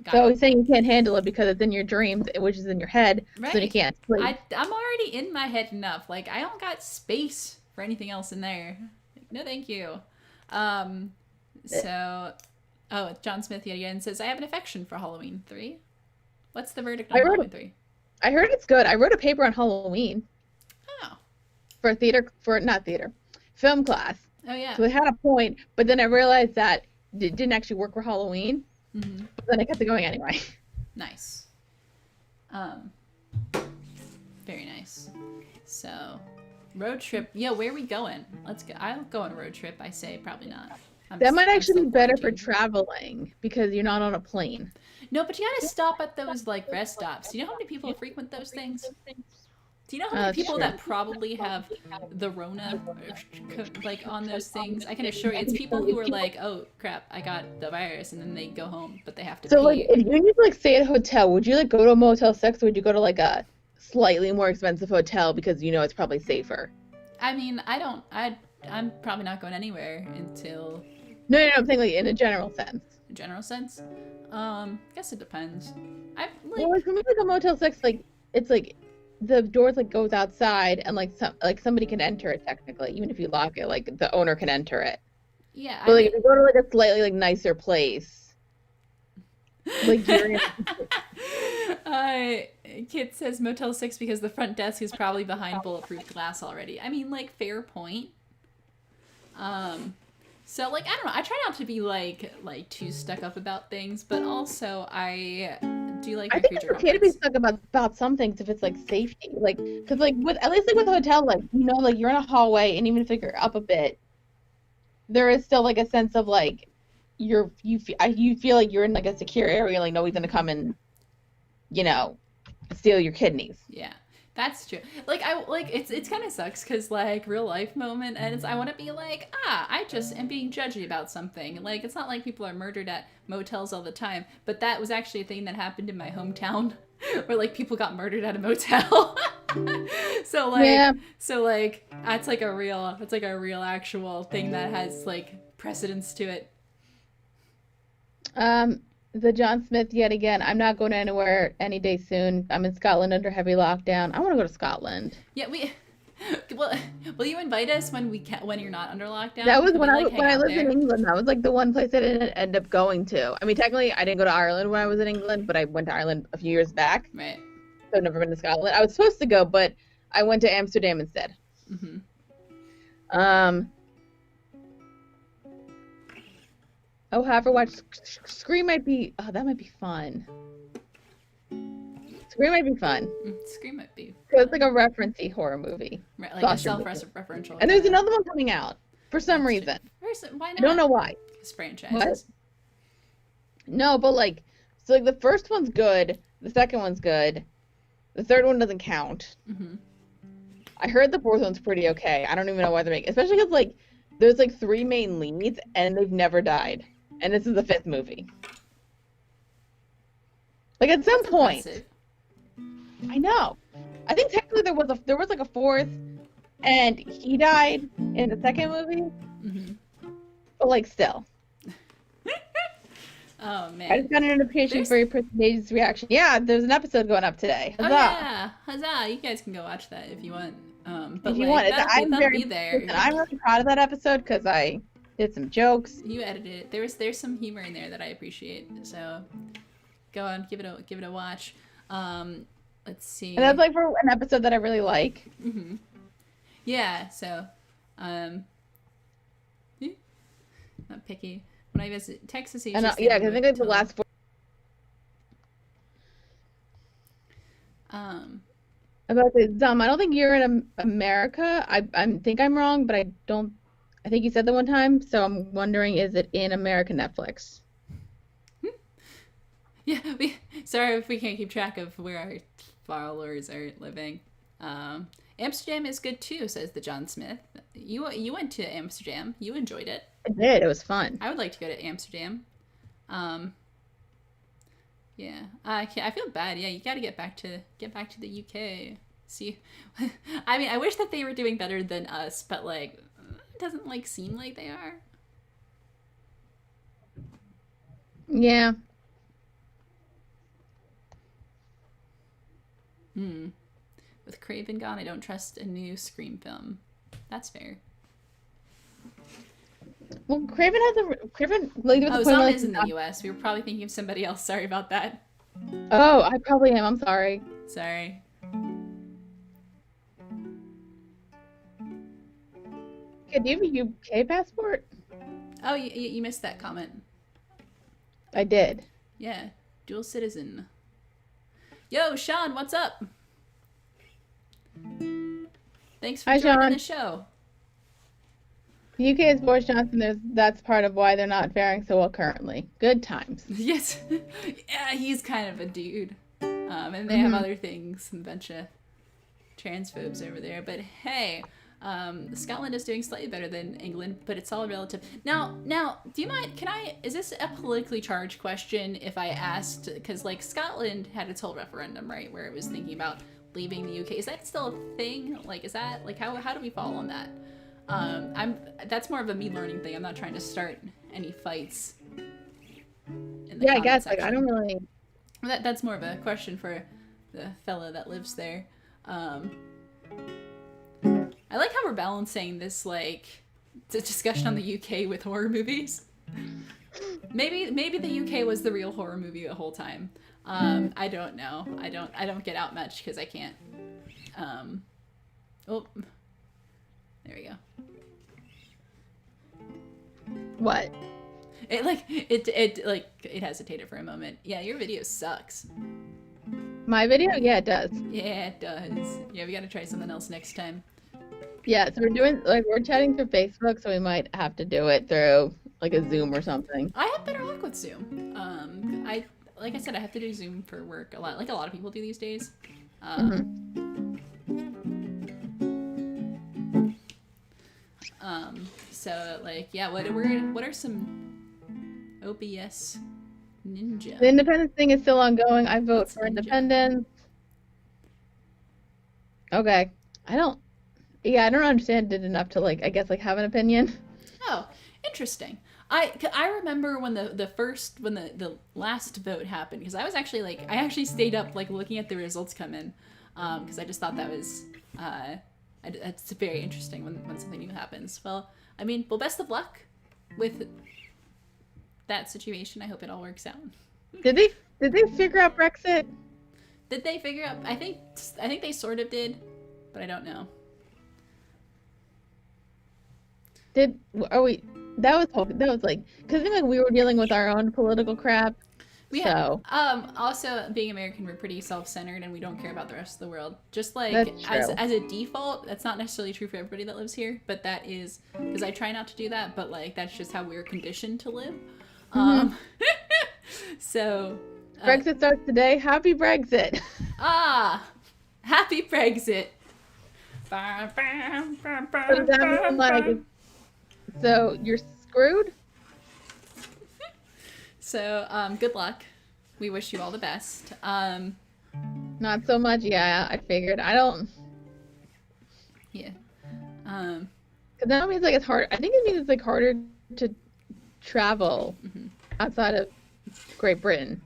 Got So it. he's saying you can't handle it because it's in your dreams, which is in your head, right. So you can't sleep. I'm already in my head enough. Like I don't got space for anything else in there. Like, no, thank you. So, John Smith yet again says I have an affection for Halloween 3. What's the verdict on Halloween 3? I heard it's good. I wrote a paper on Halloween. Oh. Not theater, film class. Oh yeah. So it had a point, but then I realized that it didn't actually work for Halloween. Mm-hmm. But then I kept it going anyway. Nice. Very nice. So, road trip. Yeah, where are we going? Let's go. I'll go on a road trip. I say probably not. That might actually be better for traveling because you're not on a plane. No, but you gotta stop at those like rest stops. Do you know how many people frequent those things? Do you know how many people that probably have the Rona like on those things? I can assure you, it's people who are like, "Oh crap, I got the virus," and then they go home, but they have to. So pee. like, if you need to like stay at a hotel, would you like go to a Motel 6 or would you go to like a slightly more expensive hotel because you know it's probably safer? I mean, I'm probably not going anywhere until. No, I'm saying like in a general sense. General sense, guess it depends. Well, like for me, like a Motel 6, like it's like the doors like goes outside and like somebody can enter it technically, even if you lock it, like the owner can enter it. Yeah. But like if you go to like a slightly like nicer place, like you're Kit says Motel 6 because the front desk is probably behind bulletproof glass already. I mean, like, fair point. So, like, I don't know. I try not to be, like too stuck up about things, but also I do like I think it's okay to be stuck about some things if it's, like, safety. Like, because, like, at least, like, with a hotel, like, you know, like, you're in a hallway, and even if you're up a bit, there is still, like, a sense of, like, you feel like you're in, like, a secure area, like, nobody's gonna come and, you know, steal your kidneys. Yeah. That's true. Like, it's kind of sucks because, like, real life moment, and I want to be like, I just am being judgy about something. Like, it's not like people are murdered at motels all the time, but that was actually a thing that happened in my hometown where, like, people got murdered at a motel. So, like, that's, like, a real actual thing that has, like, precedence to it. The John Smith yet again. I'm not going anywhere any day soon. I'm in Scotland under heavy lockdown. I want to go to Scotland. Yeah, well, will you invite us when you're not under lockdown? That was when I lived in England. That was like the one place I didn't end up going to. I mean, technically, I didn't go to Ireland when I was in England, but I went to Ireland a few years back. Right. So I've never been to Scotland. I was supposed to go, but I went to Amsterdam instead. Mm-hmm. Oh, have a watch. Scream might be. Oh, that might be fun. Scream might be fun. Scream might be. Because it's like a reference-y horror movie. Right, like a self-referential. And there's another one coming out for some reason. Why not? I don't know why. It's franchises. No, but like, so like the first one's good. The second one's good. The third one doesn't count. Mm-hmm. I heard the fourth one's pretty okay. I don't even know why they're making, especially because like there's like 3 main leads and they've never died. And this is the 5th movie. Like at some point, impressive. I know. I think technically there was like a 4th, and he died in the 2nd movie. Mm-hmm. But like still. Oh man! I just got a notification for your person's reaction. Yeah, there's an episode going up today. Huzzah! Oh yeah, huzzah! You guys can go watch that if you want. But if you want, that'll be there. Listen, I'm really proud of that episode because I did some jokes. You edited it. There's some humor in there that I appreciate. So go on, give it a watch. Let's see. And that's like for an episode that I really like. Mm-hmm. Yeah. So, not picky. When I visit Texas, yeah, because I think it's the last 4. About the I don't think you're in America. I think I'm wrong, but I don't. I think you said that one time, so I'm wondering, is it in American Netflix? Yeah, sorry if we can't keep track of where our followers are living. Amsterdam is good too, says the John Smith. You went to Amsterdam. You enjoyed it. I did. It was fun. I would like to go to Amsterdam. Yeah, I feel bad. Yeah, you got to get back to the UK. See, I mean, I wish that they were doing better than us, but like, it doesn't like seem like they are. Yeah. With Craven gone, I don't trust a new Scream film. That's fair. Well, Craven like, oh, Zom is in the US. We were probably thinking of somebody else. Sorry about that. Oh, I probably am. I'm sorry. Sorry. Do you have a UK passport? Oh, you missed that comment. I did. Yeah, dual citizen. Yo, Sean, what's up? Thanks for joining the show. The UK is Boris Johnson. That's part of why they're not faring so well currently. Good times. Yes. Yeah, he's kind of a dude. And they have other things, a bunch of transphobes over there. But hey, Scotland is doing slightly better than England, but it's all relative. Now, do you mind, is this a politically charged question if I asked, because like Scotland had its whole referendum, right, where it was thinking about leaving the UK. Is that still a thing? Like, is that, like, how do we fall on that? That's more of a me learning thing. I'm not trying to start any fights. Yeah, I guess, like, I don't really... That's more of a question for the fella that lives there. I like how we're balancing this, like, discussion on the UK with horror movies. Maybe the UK was the real horror movie the whole time. I don't know. I don't get out much because I can't. Oh, there we go. What? It hesitated for a moment. Yeah, your video sucks. My video? Yeah, it does. Yeah, it does. Yeah, we gotta try something else next time. Yeah, so we're chatting through Facebook, so we might have to do it through like a Zoom or something. I have better luck with Zoom. Like I said, I have to do Zoom for work a lot, like a lot of people do these days. So like, yeah, what are some OBS Ninja? The independence thing is still ongoing. I vote for independence. Okay. I don't understand it enough to like, I guess, like have an opinion. Oh, interesting. I remember when the last vote happened, because I was actually like, I actually stayed up like looking at the results come in, because I just thought that was it's very interesting when something new happens. Well, I mean, best of luck with that situation. I hope it all works out. Did they figure out Brexit? Did they figure out? I think they sort of did, but I don't know. That was like, because I think like we were dealing with our own political crap. Also, being American, we're pretty self-centered and we don't care about the rest of the world. Just like as a default, that's not necessarily true for everybody that lives here, but that is because I try not to do that. But like that's just how we're conditioned to live. So Brexit starts today. Happy Brexit! Happy Brexit! So you're screwed? So, good luck. We wish you all the best. Not so much, yeah, I figured. I don't... Yeah. Because that means, like, it's hard... I think it means it's, like, harder to travel outside of Great Britain.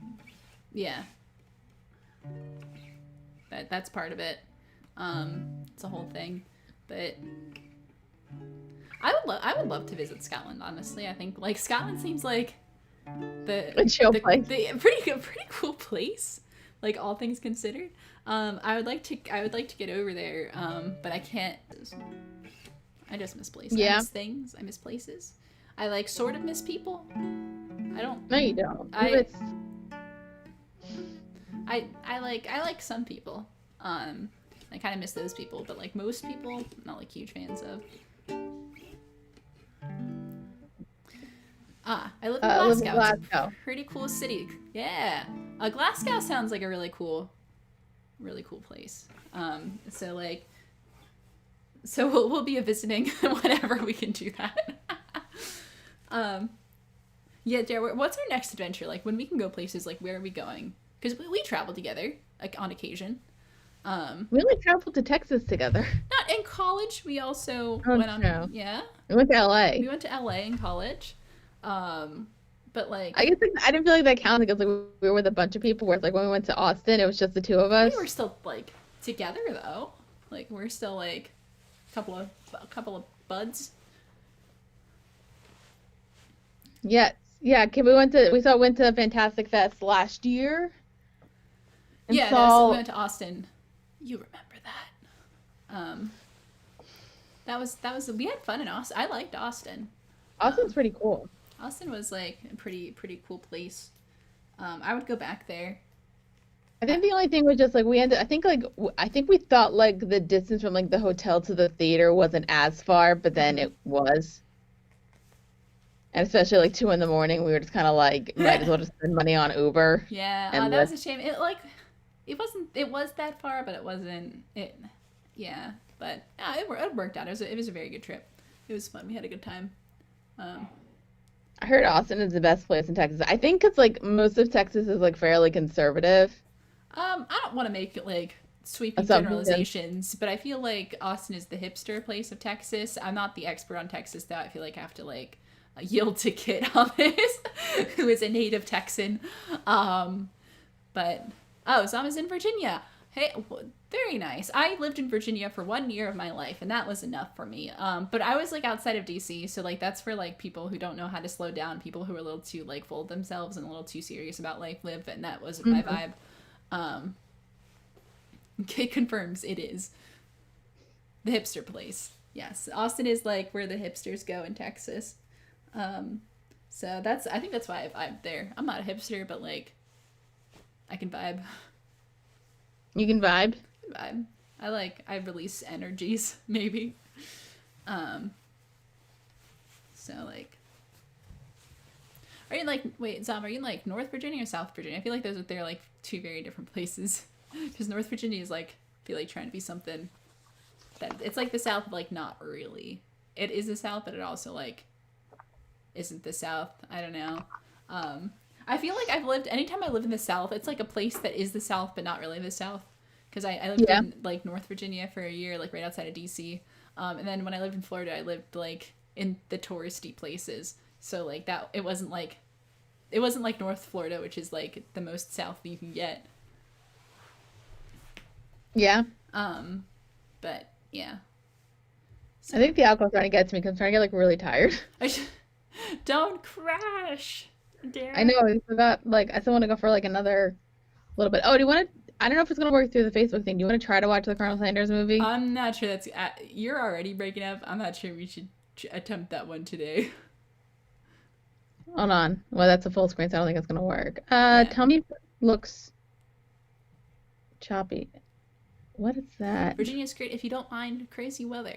Yeah. That's part of it. It's a whole thing. But... I would love to visit Scotland, honestly. I think, like, Scotland seems like... a pretty cool place, like all things considered. I would like to get over there, but I can't. I just miss places. I miss things. I miss places. I like sort of miss people. I don't. No, you don't. I like some people. And I kind of miss those people, but like most people, not like huge fans of. I live in Glasgow. Glasgow. It's a pretty cool city. Yeah. Glasgow sounds like a really cool place. So we'll be visiting whenever we can do that. Yeah, Jared, what's our next adventure? Like, when we can go places, like, where are we going? Because we travel together, like, on occasion. We only traveled to Texas together. Not in college. We also went on. No. Yeah. We went to LA. We went to LA in college. But like, I guess I didn't feel like that counted because like, we were with a bunch of people. Whereas like when we went to Austin, it was just the two of us. We were still like together though. Like we're still like a couple of buds. Yes. Yeah. We went to Fantastic Fest last year. Yeah, we went to Austin. You remember that? That was we had fun in Austin. I liked Austin. Austin's pretty cool. Austin was like a pretty cool place. I would go back there. I think the only thing was just like I think we thought like the distance from like the hotel to the theater wasn't as far, but then it was. And especially like 2 a.m, we were just kind of like might as well just spend money on Uber. Yeah, that was a shame. It was that far, but it wasn't. Yeah, but it worked out. It was a very good trip. It was fun. We had a good time. I heard Austin is the best place in Texas. I think it's like most of Texas is like fairly conservative. I don't want to make it like sweeping generalizations, but I feel like Austin is the hipster place of Texas. I'm not the expert on Texas though. I feel like I have to like yield to Kit on this, who is a native Texan. Zama's in Virginia. Hey, very nice. I lived in Virginia for 1 year of my life, and that was enough for me. But I was like outside of DC, so like that's for like people who don't know how to slow down, people who are a little too like full of themselves and a little too serious about life live, and that wasn't my vibe. Kate confirms it is the hipster place. Yes, Austin is like where the hipsters go in Texas. So I think that's why I vibe there. I'm not a hipster, but like I can vibe. You can vibe? I release energies, maybe. So like, are you like, wait, Zom, are you like North Virginia or South Virginia? I feel like they're like two very different places. Because North Virginia is like, I feel like trying to be something that it's like the South, like not really. It is the South, but it also like isn't the South. I don't know. I feel like anytime I live in the South, it's like a place that is the South, but not really the South. Because I lived in like North Virginia for a year, like right outside of DC. And then when I lived in Florida, I lived like in the touristy places. So like it wasn't like North Florida, which is like the most South you can get. Yeah. But yeah. So, I think the alcohol's trying to get to me because I'm starting to get like really tired. Don't crash. Dare. I know, I forgot, like, I still want to go for, like, another little bit. Oh, do you want to, I don't know if it's going to work through the Facebook thing. Do you want to try to watch the Colonel Sanders movie? I'm not sure you're already breaking up. I'm not sure we should attempt that one today. Hold on. Well, that's a full screen, so I don't think it's going to work. Tell me if it looks choppy. What is that? Virginia's great if you don't mind crazy weather.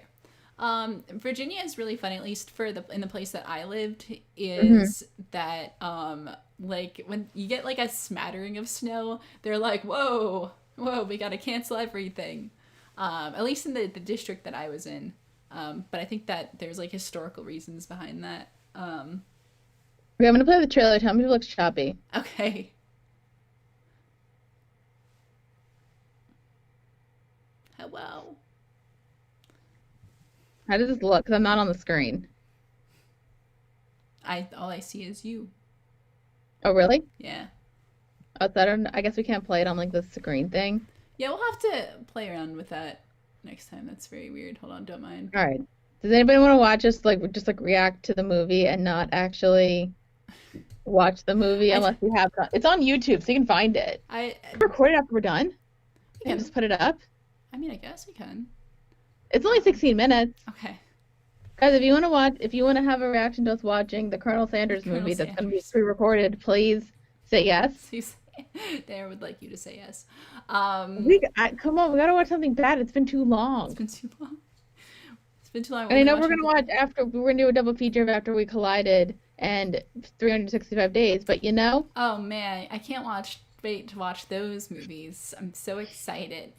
Virginia is really fun, at least in the place that I lived, is that like when you get like a smattering of snow, they're like, whoa, we gotta cancel everything. At least in the district that I was in. But I think that there's like historical reasons behind that. Okay, I'm gonna play the trailer. Tell me if it looks choppy. Okay. Hello. How does this look? Because I'm not on the screen. All I see is you. Oh, really? Yeah. Oh, so I guess we can't play it on like the screen thing. Yeah, we'll have to play around with that next time. That's very weird. Hold on, don't mind. All right. Does anybody want to watch us just react to the movie and not actually watch the movie unless you have it's on YouTube, so you can find it. Record it after we're done. You can just put it up. I mean, I guess we can. It's only 16 minutes. Okay. Guys, if you want to have a reaction to us watching the Colonel Sanders movie that's going to be pre-recorded, please say yes. Dare would like you to say yes. Come on, we gotta watch something bad. It's been too long. It's been too long. It's been too long. And I know we're gonna watch we're gonna do a double feature of After We Collided and 365 Days, but you know. Oh man, I can't wait to watch those movies. I'm so excited.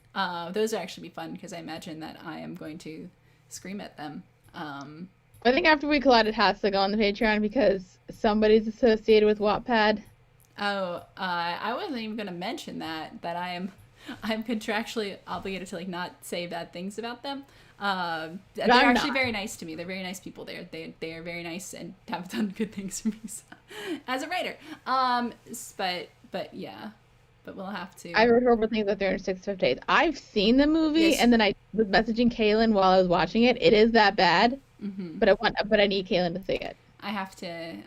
Those will actually be fun because I imagine that I am going to scream at them. I think After We Collided has to go on the Patreon because somebody's associated with Wattpad. Oh, I wasn't even gonna mention that I'm contractually obligated to like not say bad things about them. They're actually very nice to me. They're very nice people. They are very nice and have done good things for me as a writer. But yeah, but we'll have to. I heard horrible things about 365 Days. I've seen the movie, and then I was messaging Kaylin while I was watching it. It is that bad, but I need Kaylin to see it. I have to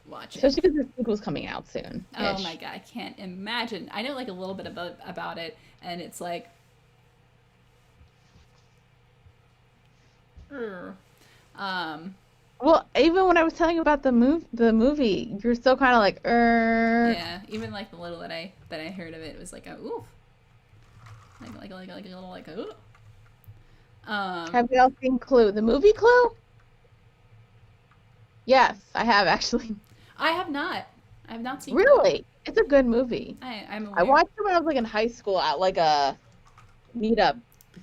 watch it. Especially because the sequel's coming out soon. Oh my god, I can't imagine. I know like a little bit about it, and it's like. Well, even when I was telling you about the movie, you're still kind of like, Yeah, even like the little that I heard of it was like a oof, like a little like a ooh. Have you all seen Clue? The movie Clue? Yes, I have actually. I have not. I have not seen. Really? Clue. It's a good movie. I'm aware. I watched it when I was like in high school at like a meetup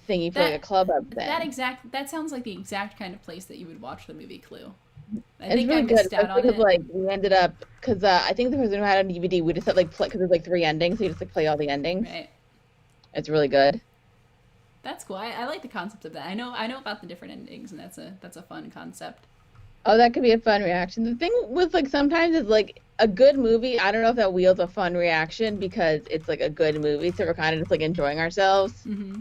thingy for like a club up then. That sounds like the exact kind of place that you would watch the movie Clue. I think really I missed out on it. Like we ended up because I think the person who had a DVD, we just had like play because there's like 3 endings, so you just like play all the endings. Right. It's really good. That's cool. I like the concept of that. I know about the different endings, and that's a fun concept. Oh, that could be a fun reaction. The thing with like sometimes is like a good movie. I don't know if that wields a fun reaction because it's like a good movie, so we're kind of just like enjoying ourselves. Mm-hmm.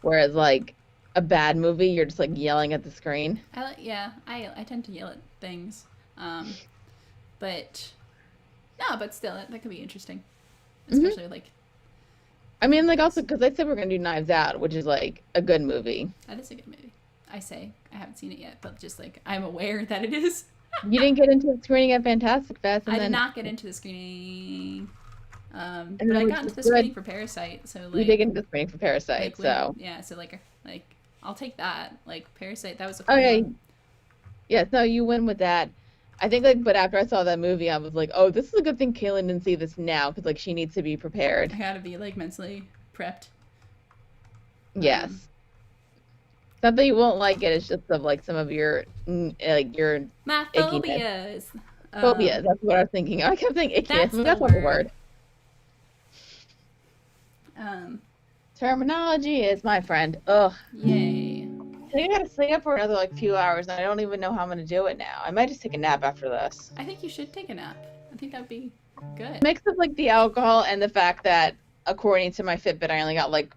Whereas like a bad movie, you're just like yelling at the screen. I tend to yell at things, but still that could be interesting, especially like. I mean, like also because I said we're gonna do Knives Out, which is like a good movie. That is a good movie. I haven't seen it yet, but just like I'm aware that it is. You didn't get into the screening at Fantastic Fest. I did not get into the screening. But I got into the screening for Parasite, so like we did get into the screening for Parasite, so yeah, so like I'll take that. Like Parasite, that was a fun one. Yes, no, you win with that. I think like, but after I saw that movie, I was like, oh, this is a good thing Kaylin didn't see this now because like she needs to be prepared. I gotta be like mentally prepped. Yes. Not that you won't like it. It's just of like some of your like your my phobias. Phobias. That's what I was thinking. I kept thinking ickiness. That's not the word. Terminology is my friend. Ugh. Yay. I think I gotta stay up for another like few hours, and I don't even know how I'm gonna do it now. I might just take a nap after this. I think you should take a nap. I think that'd be good. Mix of like the alcohol and the fact that according to my Fitbit, I only got like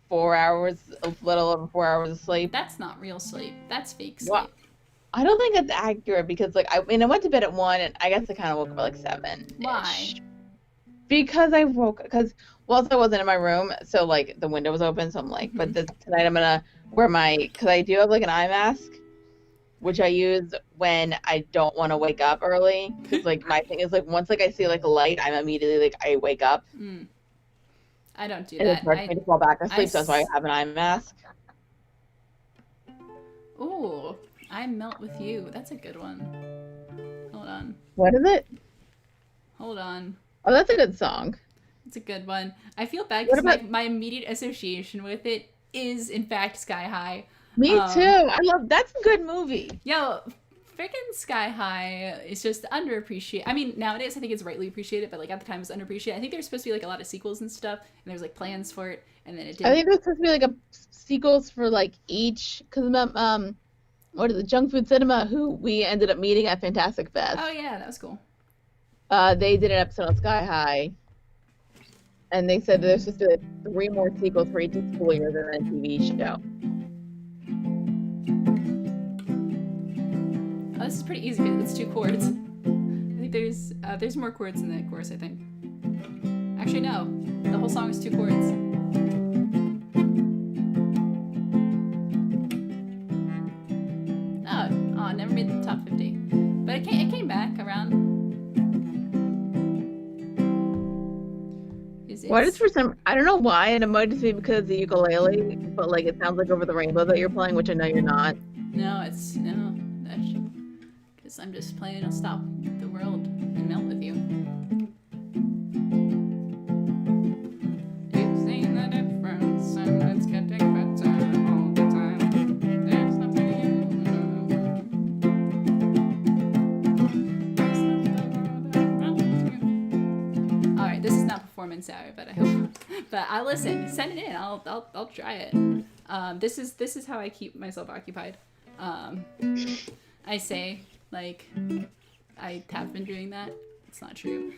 4 hours, a little over 4 hours of sleep. That's not real sleep. That's fake sleep. Well, I don't think it's accurate because like I went to bed at 1 and I guess I kind of woke up at like 7. Why? Because whilst I wasn't in my room, so like the window was open, so I'm like, but tonight I'm gonna wear because I do have like an eye mask, which I use when I don't want to wake up early. Because like my thing is like once like I see like a light, I'm immediately like I wake up. I don't do and that. It's hard for me to fall back asleep, so that's why I have an eye mask. Ooh, I melt with you. That's a good one. Hold on. What is it? Hold on. Oh, that's a good song. It's a good one. I feel bad because my immediate association with it is, in fact, Sky High. Me too. That's a good movie. Yo, freaking Sky High is just underappreciated. I mean, nowadays I think it's rightly appreciated, but like at the time it was underappreciated. I think there's supposed to be like a lot of sequels and stuff, and there's like plans for it, and then it didn't. I think there's supposed to be like a sequels for like each, because what is it, Junk Food Cinema, who we ended up meeting at Fantastic Fest. Oh yeah, that was cool. They did an episode on Sky High, and they said there's just 3 more sequels for each school year than a TV show. Oh, this is pretty easy because it's 2 chords. I think there's more chords in that chorus, I think. Actually, no. The whole song is 2 chords. Oh, never made the top 50. But it came back around. What is for some? I don't know why, and it might just be because of the ukulele, but like it sounds like Over the Rainbow that you're playing, which I know you're not. No, that's because I'm just playing to stop the world and melt with you. You've seen the difference, and it's getting better all the time. There's nothing you. All right, this is not performance hour, but I hope. But I listen. Send it in. I'll try it. This is how I keep myself occupied. I say, like, I have been doing that. It's not true.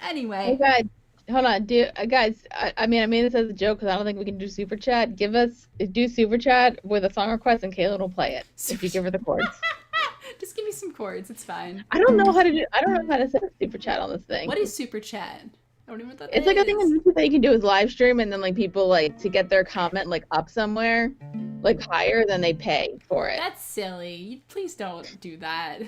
Anyway. Oh God, hold on, guys. I mean, I made this as a joke because I don't think we can do super chat. Do super chat with a song request, and Caitlin will play it if you give her the chords. Just give me some chords. It's fine. I don't know how to set a super chat on this thing. What is super chat? I don't even know what that is. It's like a thing on YouTube that you can do is live stream, and then like people like to get their comment like up somewhere, like higher, than they pay for it. That's silly. Please don't do that.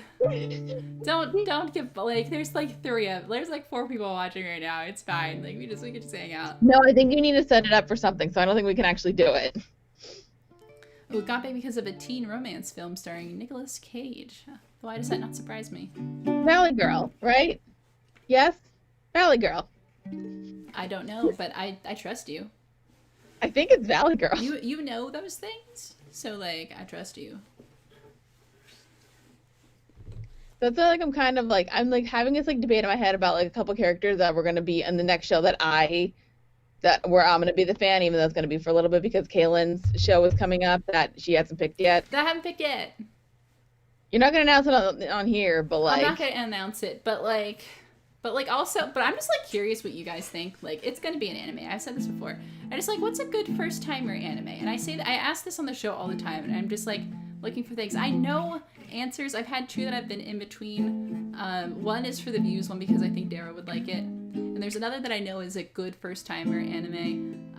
don't give like there's like there's like 4 people watching right now. It's fine. Like we can just hang out. No, I think you need to set it up for something, so I don't think we can actually do it. Oh, it got me because of a teen romance film starring Nicolas Cage. Why does that not surprise me? Valley Girl, right? Yes? Valley Girl. I don't know, but I trust you. I think it's Valley Girl. You know those things, so like I trust you. So it's like I'm like having this like debate in my head about like a couple characters that were gonna be in the next show where I'm gonna be the fan, even though it's gonna be for a little bit because Kaylin's show is coming up that she hasn't picked yet. That I haven't picked yet. You're not gonna announce it on here, but like I'm not gonna announce it, but I'm just like curious what you guys think. Like it's gonna be an anime. I've said this before. I just like what's a good first timer anime, and I ask this on the show all the time, and I'm just like looking for things. I know answers. I've had 2 that I've been in between. One is for the views, one because I think Dara would like it, and there's another that I know is a good first timer anime,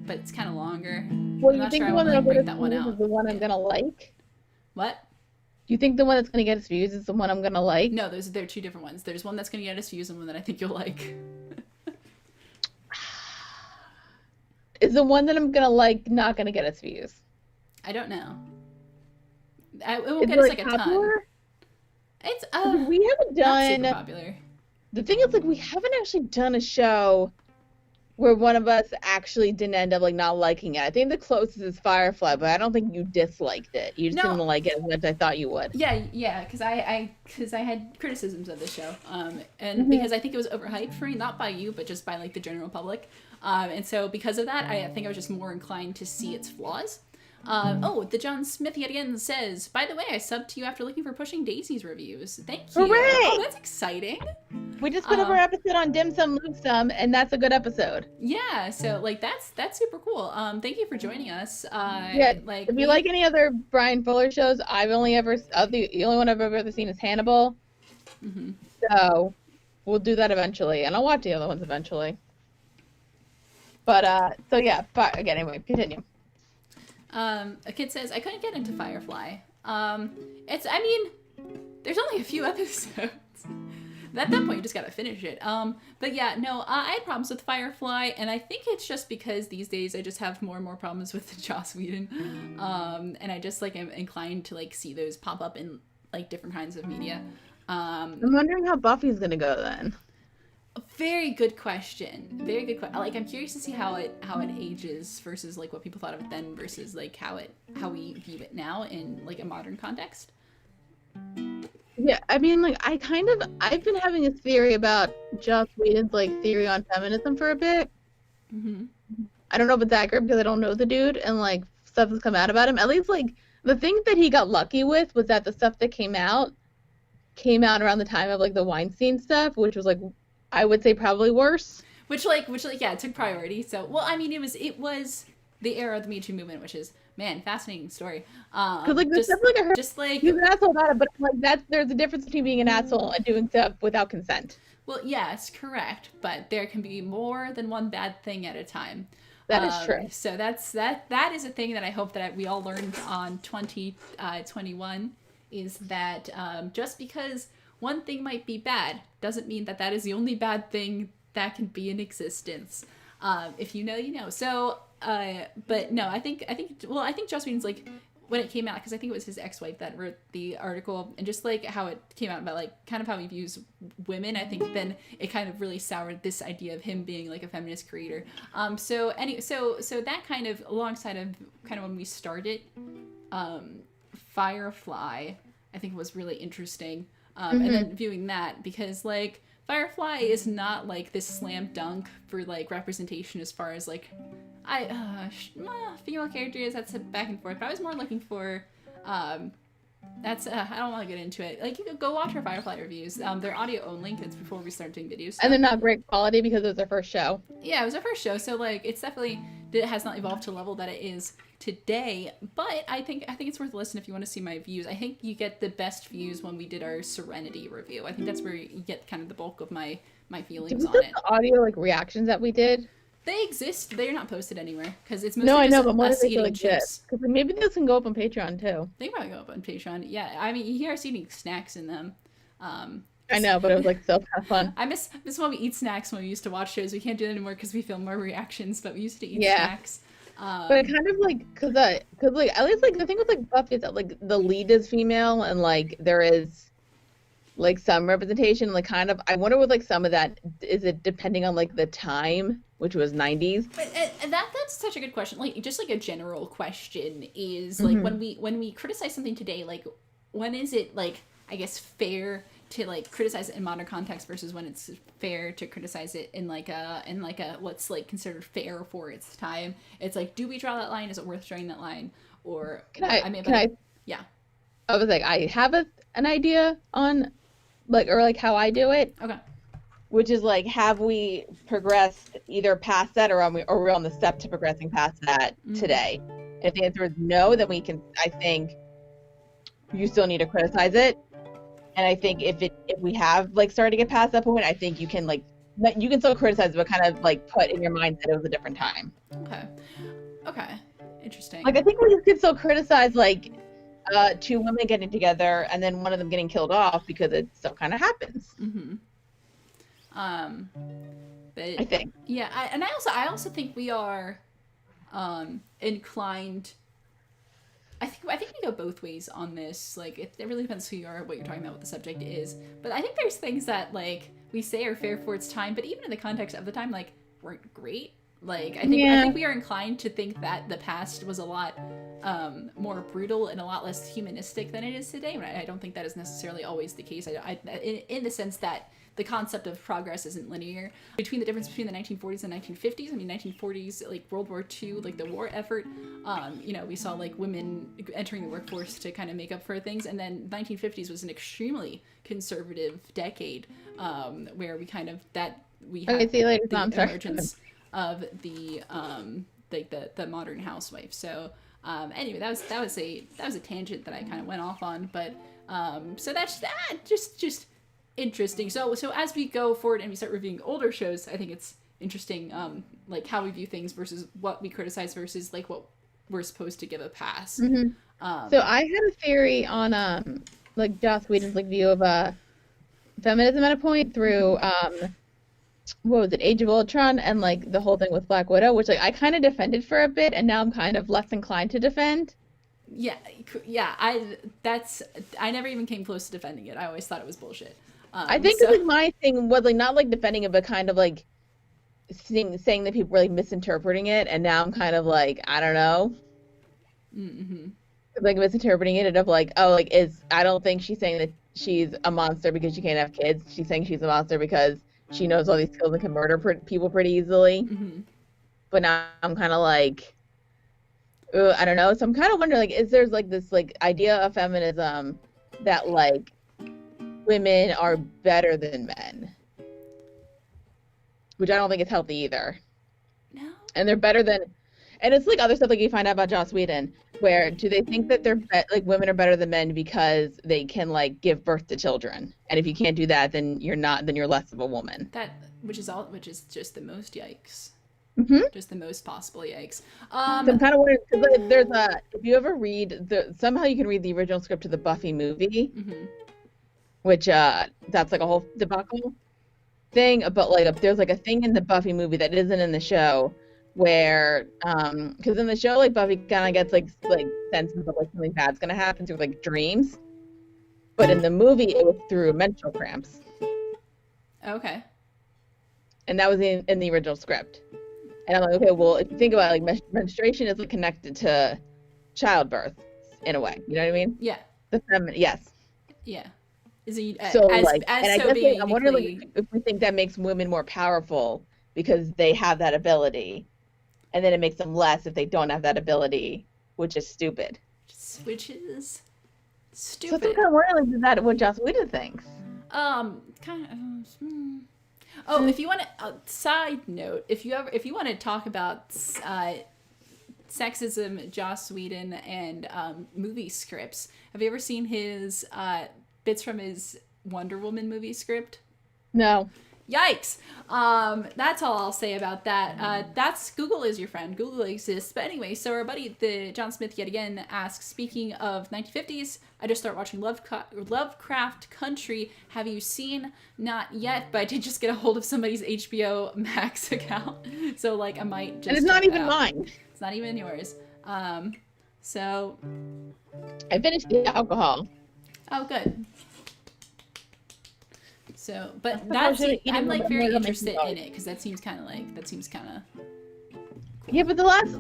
but it's kind of longer. Well, I'm you not think sure the I one would that break that one out. is the one I'm gonna like? What? Do you think the one that's gonna get us views is the one I'm gonna like? No, there are 2 different ones. There's one that's gonna get us views and one that I think you'll like. Is the one that I'm gonna like not gonna get us views? I don't know. It won't get us like a ton. It's we haven't done not super popular. The thing is, like, we haven't actually done a show where one of us actually didn't end up like not liking it. I think the closest is Firefly, but I don't think you disliked it. You just didn't like it as much as I thought you would. Yeah, because I had criticisms of the show, and because I think it was overhyped for me, not by you, but just by like the general public, and so because of that, I think I was just more inclined to see its flaws. The John Smith yet again says, by the way, I subbed to you after looking for Pushing Daisies reviews. Thank you. Hooray! Oh, that's exciting. We just put up our episode on Dim Sum Loop Sum, and that's a good episode. Yeah, so like that's super cool. Thank you for joining us. Like if you like any other Brian Fuller shows, the only one I've ever seen is Hannibal. Mm-hmm. So we'll do that eventually, and I'll watch the other ones eventually. But anyway, continue. A kid says, I couldn't get into Firefly. There's only a few episodes. At that point, you just gotta finish it. But yeah, no, I had problems with Firefly, and I think it's just because these days I just have more and more problems with Joss Whedon. And I just, like, am inclined to, like, see those pop up in, like, different kinds of media. I'm wondering how Buffy's gonna go then. Very good question. Very good question. Like, I'm curious to see how it ages versus like what people thought of it then versus like how we view it now in like a modern context. Yeah, I mean, like I've been having this theory about Joss Whedon's like theory on feminism for a bit. Mm-hmm. I don't know if it's accurate because I don't know the dude, and like stuff has come out about him. At least like the thing that he got lucky with was that the stuff that came out around the time of like the Weinstein stuff, which was like, I would say probably worse. Which yeah, it took priority. So, well, I mean, it was the era of the Me Too movement, which is, man, fascinating story. Because like the stuff like I heard, just like he's an asshole about it, but like there's a difference between being an asshole and doing stuff without consent. Well, yes, correct, but there can be more than one bad thing at a time. That is true. So that is a thing that I hope that we all learned on 2021 is that just because one thing might be bad doesn't mean that is the only bad thing that can be in existence. If you know, you know. So, but no, I think Joss Whedon's like, when it came out, because I think it was his ex-wife that wrote the article, and just like how it came out about like kind of how he views women, I think then it kind of really soured this idea of him being like a feminist creator. So that kind of alongside of kind of when we started, Firefly, I think was really interesting. And then viewing that, because like Firefly is not like this slam dunk for like representation as far as like female characters. That's a back and forth, but I was more looking for that's I don't want to get into it. Like, you could go watch our Firefly reviews. They're audio only because before we start doing videos, and they're not great quality because it was our first show. Yeah, it was our first show, so like it has not evolved to the level that it is today. But I think it's worth a listen if you want to see my views. I think you get the best views when we did our Serenity review. I think that's where you get kind of the bulk of my feelings on it. The audio like reactions that we did. They exist. They're not posted anywhere because it's mostly but more us eating chips. Because maybe those can go up on Patreon too. They can probably go up on Patreon. Yeah, I mean, you hear us eating snacks in them. I know, but it was like so kind of fun. I miss when we eat snacks when we used to watch shows. We can't do that anymore because we film more reactions, but we used to eat snacks. But it kind of like, cause like at least like the thing with like Buffy is that like the lead is female and like there is like some representation, like kind of. I wonder with like some of that, is it depending on like the time, which was 90s? But that's such a good question. Like, just like a general question is like when we criticize something today, like when is it like, I guess, fair to like criticize it in modern context versus when it's fair to criticize it in like a what's like considered fair for its time? It's like, do we draw that line? Is it worth drawing that line? Or yeah. I was like, I have an idea on like, or like how I do it. Okay. Which is like, have we progressed either past that, or we're on the step to progressing past that today? If the answer is no, then I think you still need to criticize it. And I think if we have like started to get past that point, I think you can still criticize, but kind of like put in your mind that it was a different time. Okay. Interesting. Like, I think we could still criticize like two women getting together and then one of them getting killed off because it still kind of happens. But I think. Yeah, I also think we are inclined. I think we go both ways on this. Like, it really depends who you are, what you're talking about, what the subject is. But I think there's things that like we say are fair for its time, but even in the context of the time, like, weren't great. Like, I think we are inclined to think that the past was a lot more brutal and a lot less humanistic than it is today. I don't think that is necessarily always the case. In the sense that the concept of progress isn't linear. Between the difference between the 1940s and 1950s, I mean, 1940s, like World War II, like the war effort, we saw like women entering the workforce to kind of make up for things. And then 1950s was an extremely conservative decade, where we kind of, we had the emergence of the the modern housewife. So anyway, that was a tangent that I kind of went off on, but so that's that. Just interesting. So as we go forward and we start reviewing older shows, I think it's interesting, like how we view things versus what we criticize versus like what we're supposed to give a pass. So I had a theory on like Joss Whedon's like view of feminism at a point through what was it, Age of Ultron, and like the whole thing with Black Widow, which like I kind of defended for a bit, and now I'm kind of less inclined to defend. Yeah, I never even came close to defending it. I always thought it was bullshit. I think like my thing was like not like defending it, but kind of like saying that people were like misinterpreting it, and now I'm kind of like, I don't know, like misinterpreting it of like, oh, like I don't think she's saying that she's a monster because she can't have kids. She's saying she's a monster because she knows all these skills and can murder people pretty easily. But now I'm kind of like, I don't know. So I'm kind of wondering, like, is there's like this like idea of feminism that like women are better than men, which I don't think is healthy either. No. And they're better than, and it's like other stuff like you find out about Joss Whedon, where do they think that they're like women are better than men because they can like give birth to children, and if you can't do that, then you're less of a woman. Which is just the most yikes. Just the most possible yikes. So I'm kind of wondering, because if you ever read somehow you can read the original script of the Buffy movie, which that's like a whole debacle. thing about like there's like a thing in the Buffy movie that isn't in the show where because in the show like Buffy kind of gets like senses of like something bad's gonna happen through like dreams, but in the movie it was through menstrual cramps. Okay. And that was in the original script. And I'm like, okay, well, if you think about it, like menstruation is like connected to childbirth in a way. You know what I mean? Yeah. Yes. Yeah. Is it so as, like, as and so I being guess I'm wondering like, if we think that makes women more powerful because they have that ability, and then it makes them less if they don't have that ability, which is stupid. Which is stupid. So I'm kind of wondering, like, is that what Joss Whedon thinks? Kind of. Oh, if you want to, side note, if you want to talk about sexism, Joss Whedon, and movie scripts, have you ever seen his bits from his Wonder Woman movie script? No. Yikes. That's all I'll say about that. That's Google is your friend. Google exists. But anyway, so our buddy, the John Smith, yet again asks, speaking of 1950s, I just started watching Lovecraft Country. Have you seen? Not yet, but I did just get a hold of somebody's HBO Max account. So, like, I might just... And it's not even mine. It's not even yours. So... I finished the alcohol. Oh, good. So, but I'm like very interested in it because that seems kind of cool. Yeah, but the last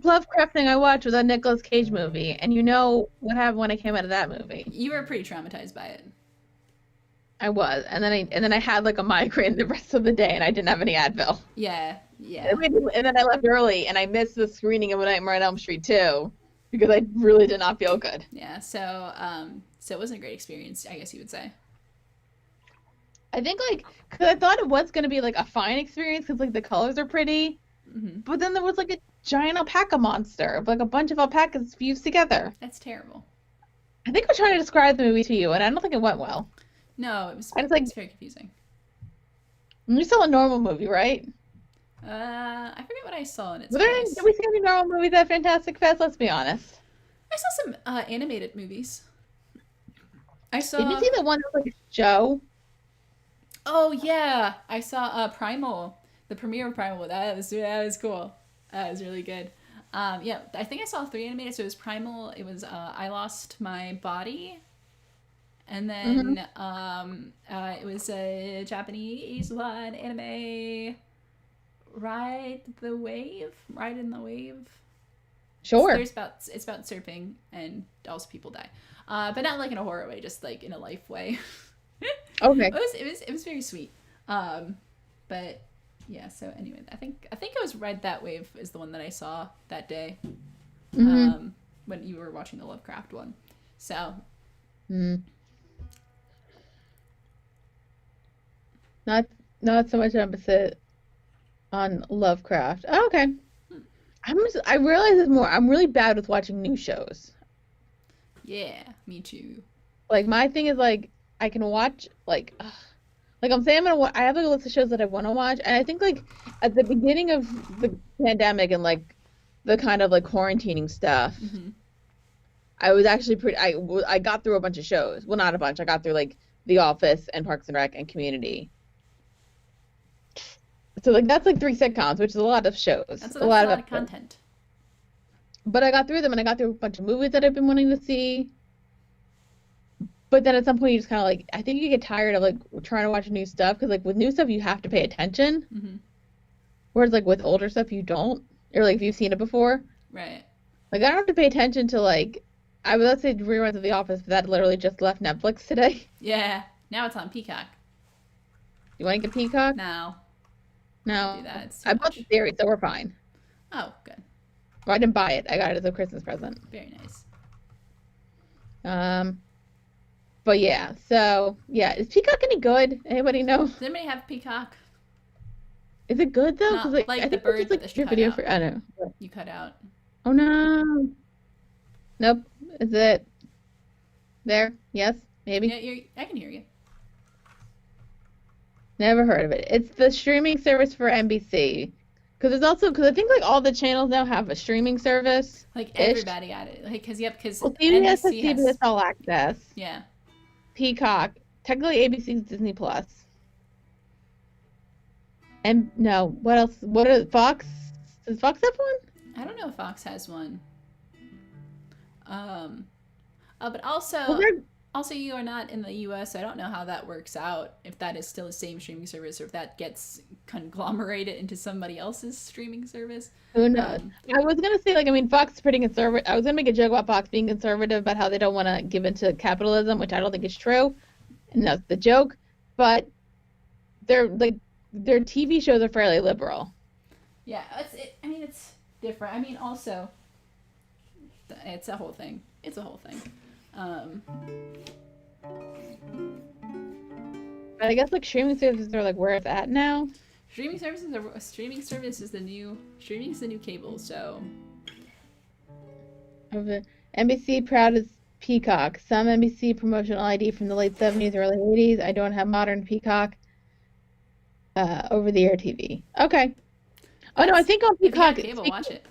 Lovecraft thing I watched was a Nicolas Cage movie, and you know what happened when I came out of that movie. You were pretty traumatized by it. I was, and then I had like a migraine the rest of the day, and I didn't have any Advil. Yeah. And then I left early, and I missed the screening of A Nightmare on Elm Street 2 because I really did not feel good. Yeah. So it wasn't a great experience, I guess you would say. I think, like, because I thought it was going to be, like, a fine experience because, like, the colors are pretty. Mm-hmm. But then there was, like, a giant alpaca monster. Like, a bunch of alpacas fused together. That's terrible. I think I was trying to describe the movie to you, and I don't think it went well. No, it was very confusing. You saw a normal movie, right? I forget what I saw in its Did we see any normal movies at Fantastic Fest? Let's be honest. I saw some animated movies. Did you see the one that was, like, a show? Oh yeah, I saw Primal, the premiere of Primal. That was cool. That was really good. Yeah, I think I saw 3 animated. So it was Primal. It was I Lost My Body, and then it was a Japanese one, anime. Ride in the Wave. Sure. It's about surfing and also people die, but not like in a horror way, just like in a life way. Okay. It was very sweet. But yeah, so anyway, I think it was Ride That Wave is the one that I saw that day. When you were watching the Lovecraft one. So not so much emphasis on Lovecraft. Oh, okay. I realize it's more. I'm really bad with watching new shows. Yeah, me too. Like, my thing is, like, I can watch, like I'm saying I have, like, a list of shows that I want to watch, and I think, like, at the beginning of the pandemic and, like, the kind of, like, quarantining stuff, I was actually I got through a bunch of shows. Well, not a bunch. I got through, like, The Office and Parks and Rec and Community. So, like, that's, like, 3 sitcoms, which is a lot of shows. That's a lot of content. But I got through them, and I got through a bunch of movies that I've been wanting to see. But then at some point you just kind of, like, I think you get tired of, like, trying to watch new stuff. Because, like, with new stuff, you have to pay attention. Whereas, like, with older stuff, you don't. Or, like, if you've seen it before. Right. Like, I don't have to pay attention to, like, I would, let's say, reruns of The Office, but that literally just left Netflix today. Yeah. Now it's on Peacock. You want to get Peacock? No. No. Do that. I bought the series, so we're fine. Oh, good. Well, I didn't buy it. I got it as a Christmas present. Very nice. But yeah, so yeah, is Peacock any good? Anybody know? Does anybody have Peacock? Is it good though? Not like I think the bird it's, like, your video for I don't know. You cut out. Oh no. Nope. Is it there? Yes, maybe. Yeah, I can hear you. Never heard of it. It's the streaming service for NBC. Because I think, like, all the channels now have a streaming service. Like everybody at it. Like, because well, CBS has CBS All Access. Yeah. Peacock. Technically, ABC's Disney Plus. And no, what else? What are Fox? Does Fox have one? I don't know if Fox has one. But also, also you are not in the U.S., so I don't know how that works out. If that is still the same streaming service, or if that gets conglomerated into somebody else's streaming service. Who knows? I was gonna say, like, I mean, Fox is pretty conservative. I was gonna make a joke about Fox being conservative about how they don't want to give into capitalism, which I don't think is true, and that's the joke. But their TV shows are fairly liberal. Yeah, I mean, it's different. I mean, also, it's a whole thing. It's a whole thing. But I guess like streaming services are like where it's at now. Streaming service is the new cable. So NBC proud as Peacock. Some NBC promotional ID from the late 70s, early 80s. I don't have modern Peacock. Over the air TV. Okay. Oh no, I think on Peacock. Cable, watch it.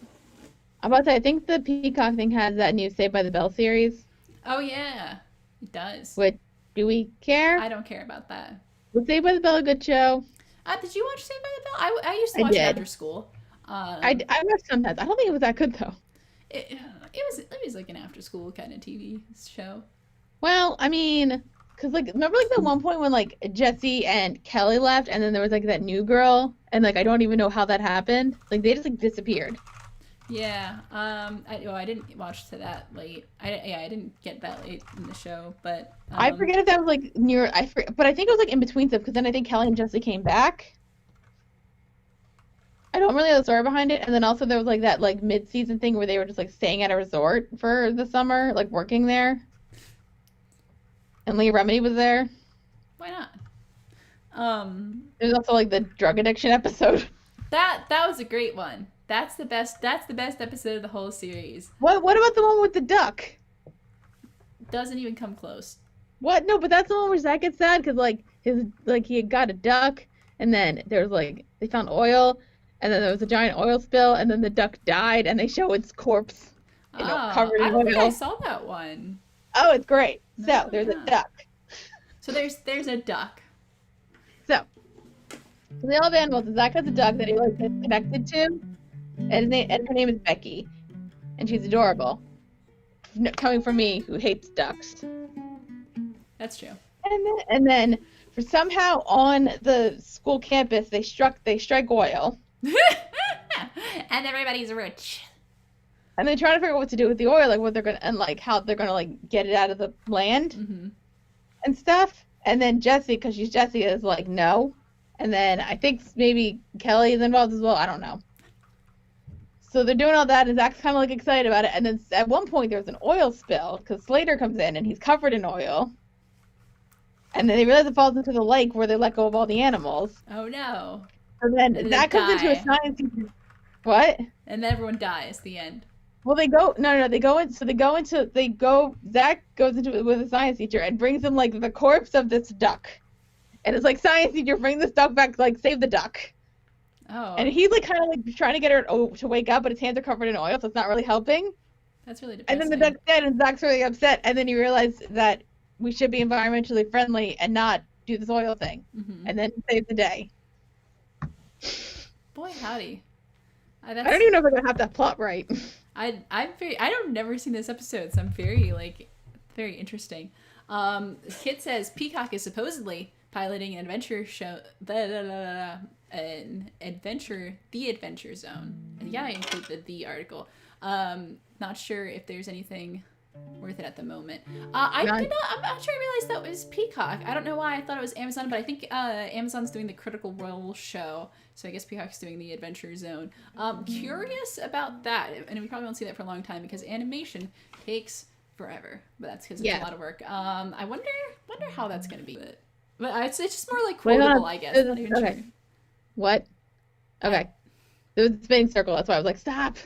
I'm about to say, I think the Peacock thing has that new Saved by the Bell series. Oh yeah, it does. Which, do we care? I don't care about that. Was Saved by the Bell a good show? Did you watch Saved by the Bell? I used to watch it after school. I watched sometimes. I don't think it was that good though. It was like an after school kind of TV show. Well, I mean, cause like remember like the one point when like Jesse and Kelly left, and then there was like that new girl, and like I don't even know how that happened. Like they just like disappeared. Yeah. I didn't watch to that late. I didn't get that late in the show, but I forget if that was like near. But I think it was like in between stuff because then I think Kelly and Jesse came back. I don't really know the story behind it, and then also there was like that like mid-season thing where they were just like staying at a resort for the summer, like working there. And Leah Remini was there. Why not? There's also like the drug addiction episode. That was a great one. That's the best episode of the whole series. What about the one with the duck? Doesn't even come close. What? No, but that's the one where Zach gets sad because like he had got a duck, and then there was like they found oil, and then there was a giant oil spill, and then the duck died, and they show its corpse, covered in oil. I don't think I saw that one. Oh, it's great. So there's a duck. So there's a duck. So they all have animals. Zach has a duck that he like is connected to, and her name is Becky, and she's adorable. Coming from me, who hates ducks. That's true. And then for somehow on the school campus they strike oil. And everybody's rich. And they're trying to figure out what to do with the oil, like what they're gonna and like how they're gonna like get it out of the land and stuff. And then Jessie, because she's Jessie, is like no. And then I think maybe Kelly is involved as well. I don't know. So they're doing all that, and Zach's kind of like excited about it. And then at one point there's an oil spill because Slater comes in and he's covered in oil. And then they realize it falls into the lake where they let go of all the animals. Oh no! And then Zach comes into a science teacher. What? And then everyone dies. The end. Well, they go. No. They go in. So Zach goes into it with a science teacher and brings him like the corpse of this duck, and it's like, science teacher, bring this duck back. Like, save the duck. Oh. And he's like kind of like trying to get her to wake up, but his hands are covered in oil, so it's not really helping. That's really depressing. And then the duck's dead, and Zach's really upset. And then he realized that we should be environmentally friendly and not do this oil thing. And then save the day. Boy, howdy. I don't even know if I'm gonna have that plot right. I've never seen this episode, so I'm very interesting. Kit says Peacock is supposedly piloting an adventure show, The Adventure Zone. And yeah, I include the article. Not sure if there's anything worth it at the moment. I'm not sure I realized that was Peacock. I don't know why I thought it was Amazon, but I think Amazon's doing the Critical Role show, so I guess Peacock's doing the Adventure Zone. Curious about that, and we probably won't see that for a long time because animation takes forever, but that's because it's a lot of work. I wonder how that's going to be. But it's just more like quotable, I guess. Not even sure. What? Okay. It was a spinning circle, that's why I was like, stop.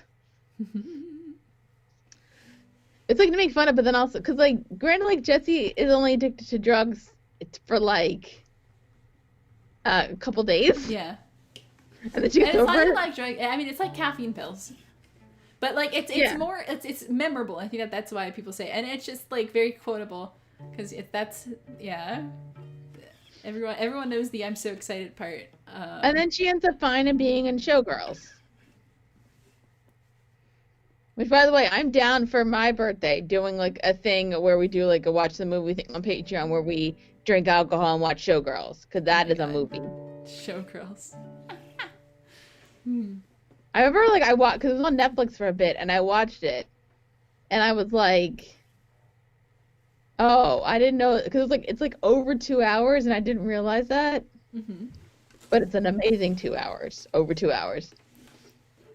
It's like to make fun of, but then also, because like, granted, like Jessie is only addicted to drugs for like a couple days. Yeah. And then she gets over it. Like drug. I mean, it's like caffeine pills, but like it's more it's memorable. I think that's why people say, and it's just like very quotable because everyone knows the I'm so excited part. And then she ends up finding being in Showgirls. Which, by the way, I'm down for my birthday doing like a thing where we do like a watch the movie thing on Patreon where we drink alcohol and watch Showgirls, because that is a movie. Showgirls. I remember like I watched, because it was on Netflix for a bit, and I watched it, and I was like, oh, I didn't know, because it's like over 2 hours, and I didn't realize that. But it's an amazing 2 hours, over 2 hours.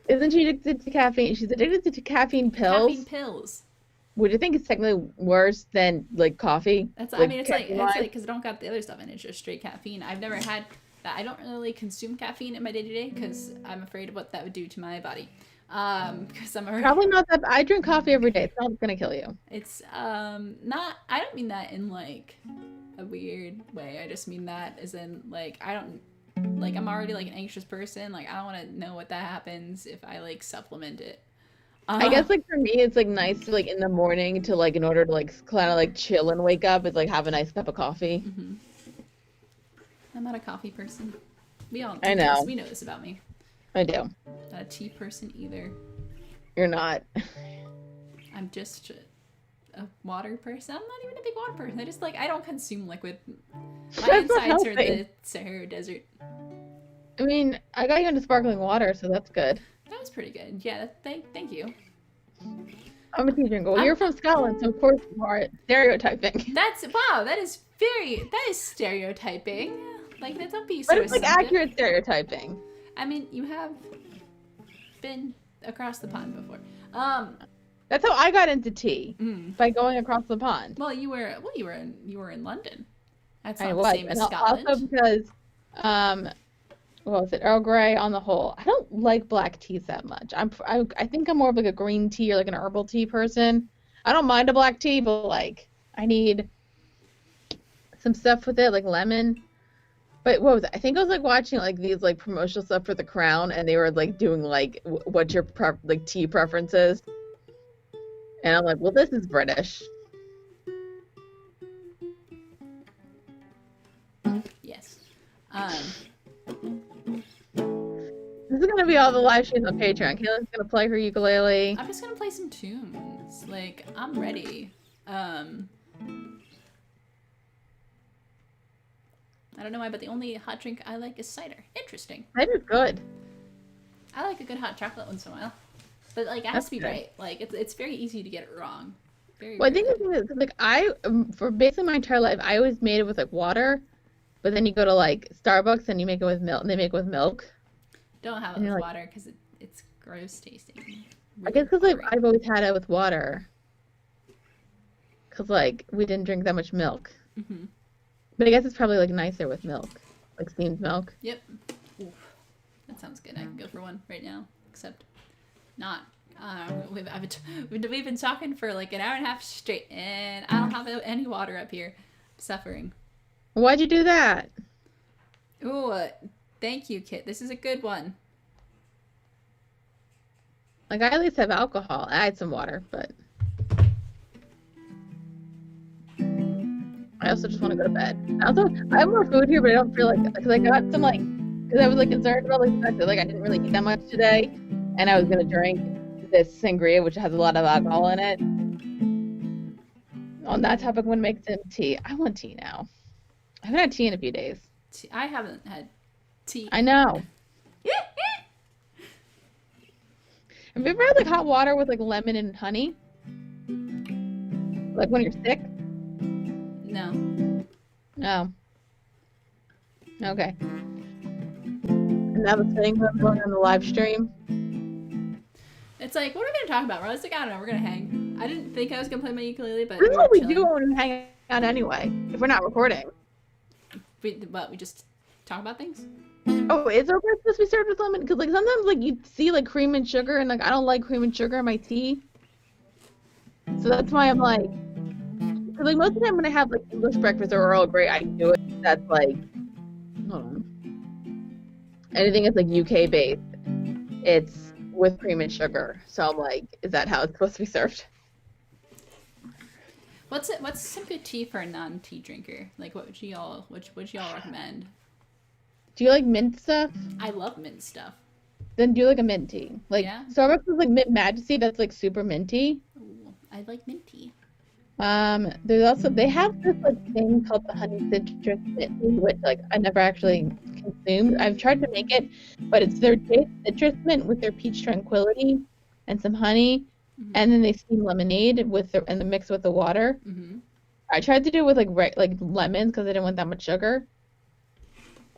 Isn't she addicted to caffeine? She's addicted to caffeine pills. Caffeine pills. Which I think is technically worse than like coffee. That's like, I mean, it's like because I don't got the other stuff in it. It's just straight caffeine. I've never had that. I don't really consume caffeine in my day to day because I'm afraid of what that would do to my body. Because I'm already... Probably not that. I drink coffee every day. It's not gonna kill you. It's not. I don't mean that in like a weird way. I just mean that as in like I don't. Like, I'm already, like, an anxious person. Like, I don't want to know what that happens if I, like, supplement it. I guess, like, for me, it's, like, nice to, like, in the morning to, like, in order to, like, kind of, like, chill and wake up, is, like, have a nice cup of coffee. I'm not a coffee person. I know. We know this about me. I do. Not a tea person either. You're not. I'm just a water person. I'm not even a big water person. I just, like, I don't consume liquid. My insides are the Sahara Desert. I mean, I got you into sparkling water, so that's good. That was pretty good. Yeah, thank you. I'm a tea drinker. Well, you're from Scotland, so of course you are stereotyping. Wow, that is stereotyping. Like, don't be so But it's like accurate stereotyping. I mean, you have been across the pond before. That's how I got into tea, by going across the pond. Well, you were in London. That's not the same as Scotland. Also because, what was it, Earl Grey on the whole. I don't like black teas that much. I think I'm more of like a green tea or like an herbal tea person. I don't mind a black tea, but like I need some stuff with it, like lemon. But what was it? I think I was like watching like these like promotional stuff for The Crown, and they were like doing like what's your like tea preferences. And I'm like, well, this is British. Yes. This is gonna be all the live streams on Patreon. Kayla's gonna play her ukulele. I'm just gonna play some tunes. Like, I'm ready. I don't know why, but the only hot drink I like is cider. Interesting. Cider's good. I like a good hot chocolate once in a while. But, like, it has to be right. Like, it's very easy to get it wrong. Well, I think the thing is, like, for basically my entire life, I always made it with, like, water. But then you go to, like, Starbucks and you make it with milk, and they make it with milk. Don't have it with water because it's gross tasting. Really I guess because, like, I've always had it with water. Because, like, we didn't drink that much milk. But I guess it's probably, like, nicer with milk. Like, steamed milk. Yep. Oof. That sounds good. I can go for one right now. Except not. We've been talking for, like, an hour and a half straight, and I don't have any water up here. I'm suffering. Why'd you do that? Ooh, thank you, Kit. This is a good one. Like, I at least have alcohol. I had some water, but... I also just want to go to bed. Also, I have more food here, but I don't feel like it. Because I got some, like... Because I was, like, concerned about, like, the fact that, like, I didn't really eat that much today. And I was going to drink this sangria, which has a lot of alcohol in it. On that topic, I'm going to make some tea. I want tea now. I haven't had tea in a few days. I haven't had tea. I know. Have you ever had like hot water with like lemon and honey? Like when you're sick? No. Oh. Okay. And now the thing I'm going on the live stream. It's like, what are we going to talk about? We're like, I don't know, we're going to hang. I didn't think I was going to play my ukulele, but this is what we do when we hang out anyway, if we're not recording. We just talk about things? Oh, is okra supposed to be served with lemon? Because like sometimes like you see like cream and sugar, and like I don't like cream and sugar in my tea. So that's why I'm like, because like most of the time when I have like English breakfast or Earl Grey, I do it. That's like, hold on. Anything that's like UK based, it's with cream and sugar. So I'm like, is that how it's supposed to be served? What's some good tea for a non-tea drinker? Like, what would y'all recommend? Do you like mint stuff? I love mint stuff. Then do like a mint tea. Like Starbucks is like Mint Majesty that's like super minty. Ooh, I like mint tea. There's also they have this like thing called the honey citrus mint tea, which like I never actually consumed. I've tried to make it, but it's their citrus mint with their peach tranquility and some honey, and then they steam lemonade with the and the mix with the water. I tried to do it with like lemons because I didn't want that much sugar.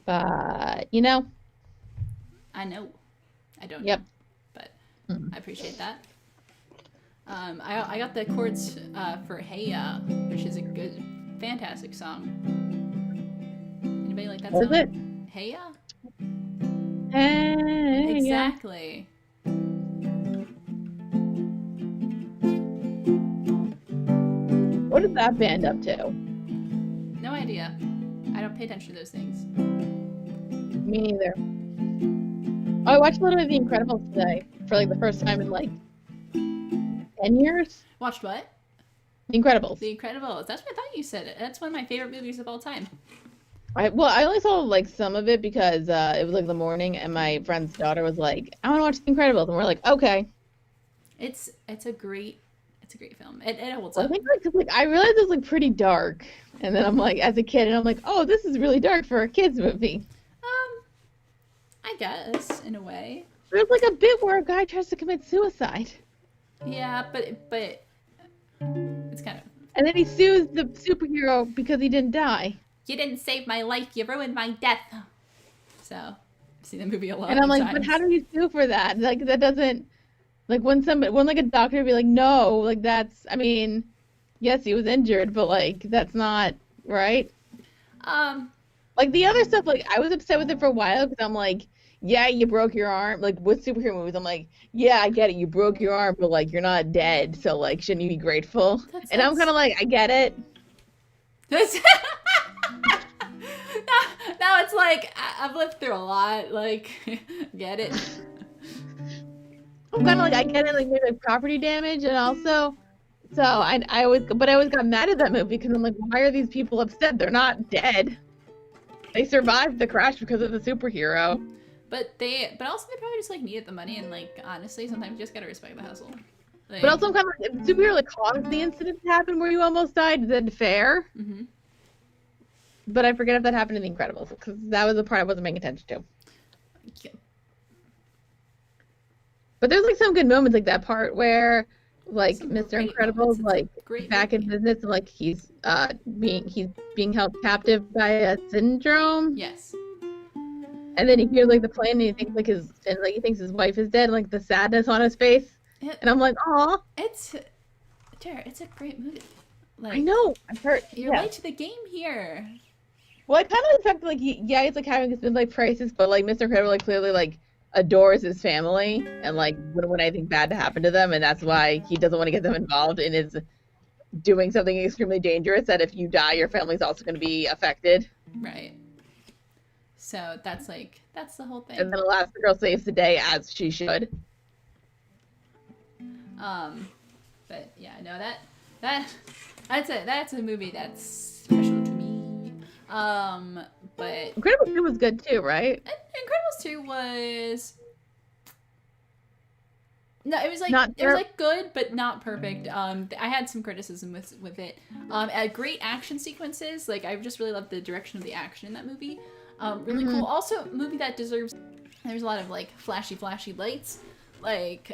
But I know. I don't. Yep. Know, but I appreciate that. I got the chords for Hey Ya, which is a good, fantastic song. Anybody like that song? Is it? Hey Ya? Hey, exactly. Yeah. What is that band up to? No idea. I don't pay attention to those things. Me neither. Oh, I watched a little bit of The Incredibles today for like the first time in like 10 years. Watched what? The Incredibles. The Incredibles. That's what I thought you said. That's one of my favorite movies of all time. I only saw like some of it because it was like the morning and my friend's daughter was like, I want to watch The Incredibles, and we're like, okay. It's a great film. It holds up. I think like I realized it was like pretty dark, and then I'm like, as a kid, and I'm like, oh, this is really dark for a kids movie. I guess in a way. There's like a bit where a guy tries to commit suicide. Yeah, but it's kind of. And then he sues the superhero because he didn't die. You didn't save my life. You ruined my death. So, I've seen the movie a lot. And I'm like, times. but how do you sue for that? Like that doesn't. Like when like a doctor would be like, no, like that's. I mean, yes, he was injured, but like that's not right. Like the other stuff, like I was upset with it for a while because I'm like, yeah, you broke your arm. Like with superhero movies, I'm like, yeah, I get it, you broke your arm, but like you're not dead, so like shouldn't you be grateful? And I'm kind of like, I get it. now it's like I've lived through a lot. Like, get it. I'm kind of like, I get it, like maybe like property damage, and also, so I always got mad at that movie because I'm like, why are these people upset? They're not dead. They survived the crash because of the superhero. But also they probably just like needed the money, and like honestly, sometimes you just gotta respect the hustle. Like, but also, I'm kind of like, if the superhero like caused the incident to happen where you almost died, then fair. But I forget if that happened in The Incredibles because that was the part I wasn't paying attention to. Yeah. But there's like some good moments, like that part where like Mr. Incredible's like back in business and like he's being held captive by a syndrome. Yes. And then he hears like the plane and he thinks like he thinks his wife is dead, and like the sadness on his face. And I'm like, aw. Jared, it's a great movie. Like, I know. I've heard. You're late to the game here. Well, I kind of expect like he's like having his midlife crisis, but like Mr. Incredible like clearly like adores his family and like wouldn't want anything bad to happen to them, and that's why he doesn't want to get them involved in his doing something extremely dangerous that if you die your family's also going to be affected. Right. So that's the whole thing. And then Elastigirl saves the day as she should. But yeah, no, that's a movie that's special to me. But Incredibles 2 was good too, right? Incredibles 2 was no, it was good, but not perfect. I had some criticism with it. Great action sequences. Like I just really loved the direction of the action in that movie. Really cool. Also, a movie that deserves. There's a lot of like flashy lights, like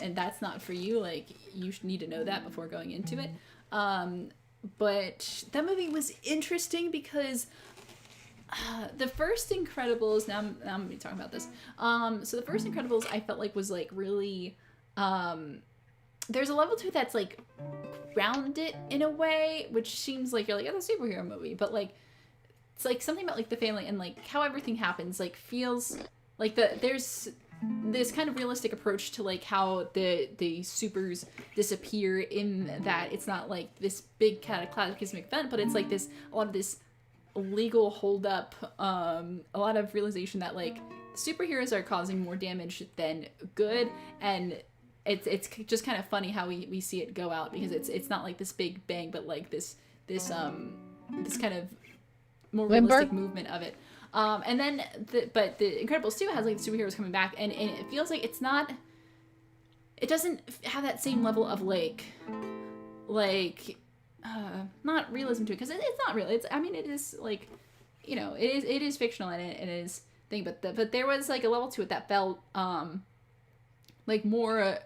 and that's not for you. Like you need to know that before going into it. But that movie was interesting because the first Incredibles. Now I'm gonna be talking about this. So the first Incredibles I felt like was like really. There's a level to it that's like grounded in a way, which seems like you're like, it's a superhero movie, but like it's like something about like the family and like how everything happens like feels like there's this kind of realistic approach to like how the supers disappear, in that it's not like this big cataclysmic event, but it's like a lot of this legal holdup, a lot of realization that like superheroes are causing more damage than good, and it's just kind of funny how we see it go out, because it's not like this big bang, but like this kind of more realistic movement of it. And then but the Incredibles 2 has like the superheroes coming back, and it feels like it doesn't have that same level of like not realism to it, because it's not real. It's, I mean, it is like, you know, it is fictional, and it is thing, but there was like a level to it that felt like more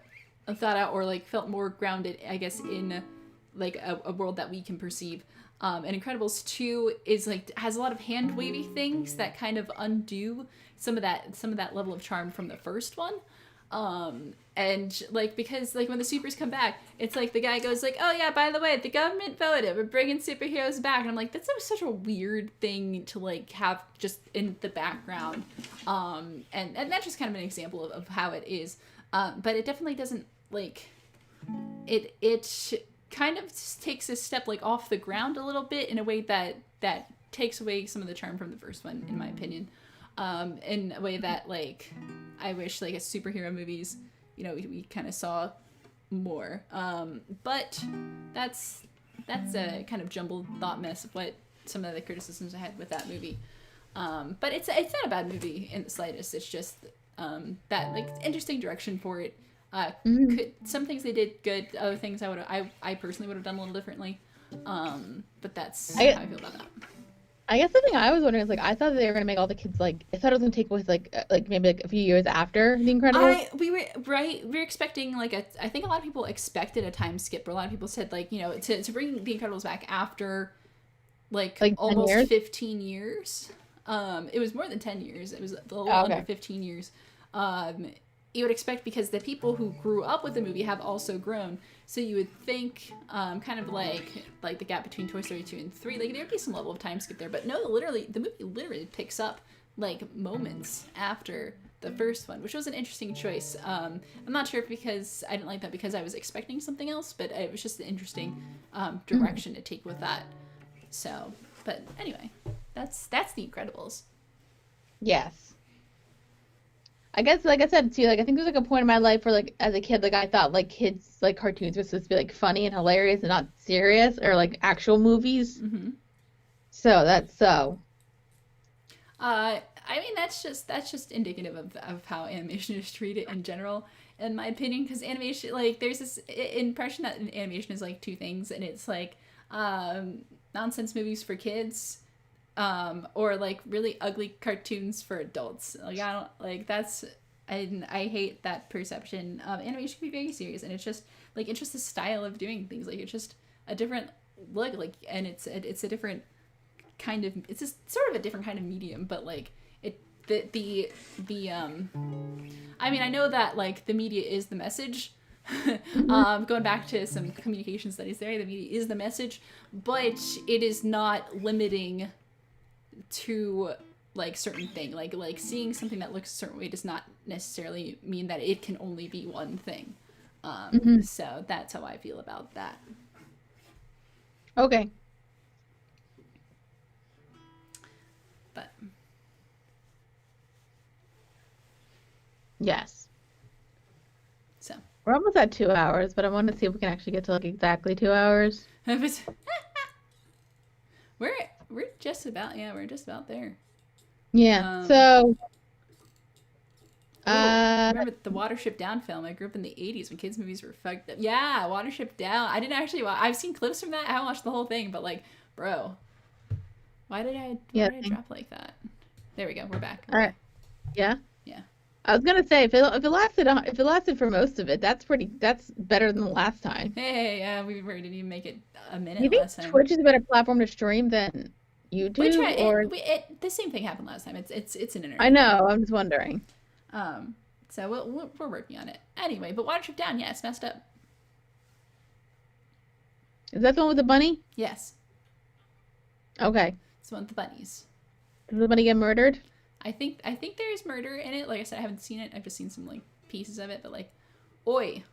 thought out, or like felt more grounded, I guess, in like a world that we can perceive. And Incredibles 2 is like, has a lot of hand wavy things that kind of undo some of that level of charm from the first one. And like, because like when the supers come back, it's like the guy goes like, oh yeah, by the way, the government voted, we're bringing superheroes back, and I'm like, that's such a weird thing to like have just in the background. And that's just kind of an example of how it is. But it definitely doesn't like it kind of takes a step like off the ground a little bit, in a way that takes away some of the charm from the first one, in my opinion. In a way that like I wish like as superhero movies, you know, we kind of saw more. But that's a kind of jumbled thought mess of what some of the criticisms I had with that movie. But it's not a bad movie in the slightest. It's just that like interesting direction for it. Some things they did good, other things I personally would have done a little differently. But that's how I feel about that. I guess the thing I was wondering is like, I thought they were gonna make all the kids like, I thought it was gonna take place like maybe like a few years after The Incredibles. We were expecting like I think a lot of people expected a time skip, or a lot of people said like, you know, to bring The Incredibles back after like almost 15 years. It was more than 10 years. It was a little under 15 years. You would expect, because the people who grew up with the movie have also grown, so you would think kind of like the gap between Toy Story 2 and 3, like there'd be some level of time skip there. But no, the movie literally picks up like moments after the first one, which was an interesting choice. I'm not sure if because I didn't like that because I was expecting something else, but it was just an interesting direction to take with that. So, but anyway, that's The Incredibles. Yes. I guess, like I said too, like I think there's like a point in my life where like as a kid, like I thought like kids like cartoons were supposed to be like funny and hilarious and not serious, or like actual movies. Mm-hmm. So that's so. I mean, that's just indicative of how animation is treated in general, in my opinion. Because animation, like, there's this impression that animation is like two things, and it's like nonsense movies for kids. Or like really ugly cartoons for adults. Like I don't like that's I hate that perception. Animation can be very serious, and it's just the style of doing things. Like it's just a different look. Like, and it's a different kind of, it's just sort of a different kind of medium. But like the I mean, I know that like the media is the message. Going back to some communication studies there, the media is the message, but it is not limiting to like certain thing, like seeing something that looks a certain way does not necessarily mean that it can only be one thing. So that's how I feel about that. Okay. But yes, so we're almost at 2 hours, but I want to see if we can actually get to like exactly 2 hours. We're just about there. Yeah. So remember the Watership Down film? I grew up in the 80s when kids movies were fucked up. Yeah, Watership Down. I didn't actually I've seen clips from that. I haven't watched the whole thing, but like, bro, why did I drop like that? There we go. We're back. All right. Yeah. Yeah. I was gonna say if it lasted for most of it, that's better than the last time. Hey, we didn't even make it a minute. You think last time. Twitch is a better platform to stream than YouTube? The same thing happened last time. It's an internet. I know. I'm just wondering. So we're working on it anyway. But Watership Down, yeah, it's messed up. Is that the one with the bunny? Yes. Okay. It's the one with the bunnies. Does the bunny get murdered? I think there's murder in it. Like I said, I haven't seen it. I've just seen some like pieces of it. But like, oi.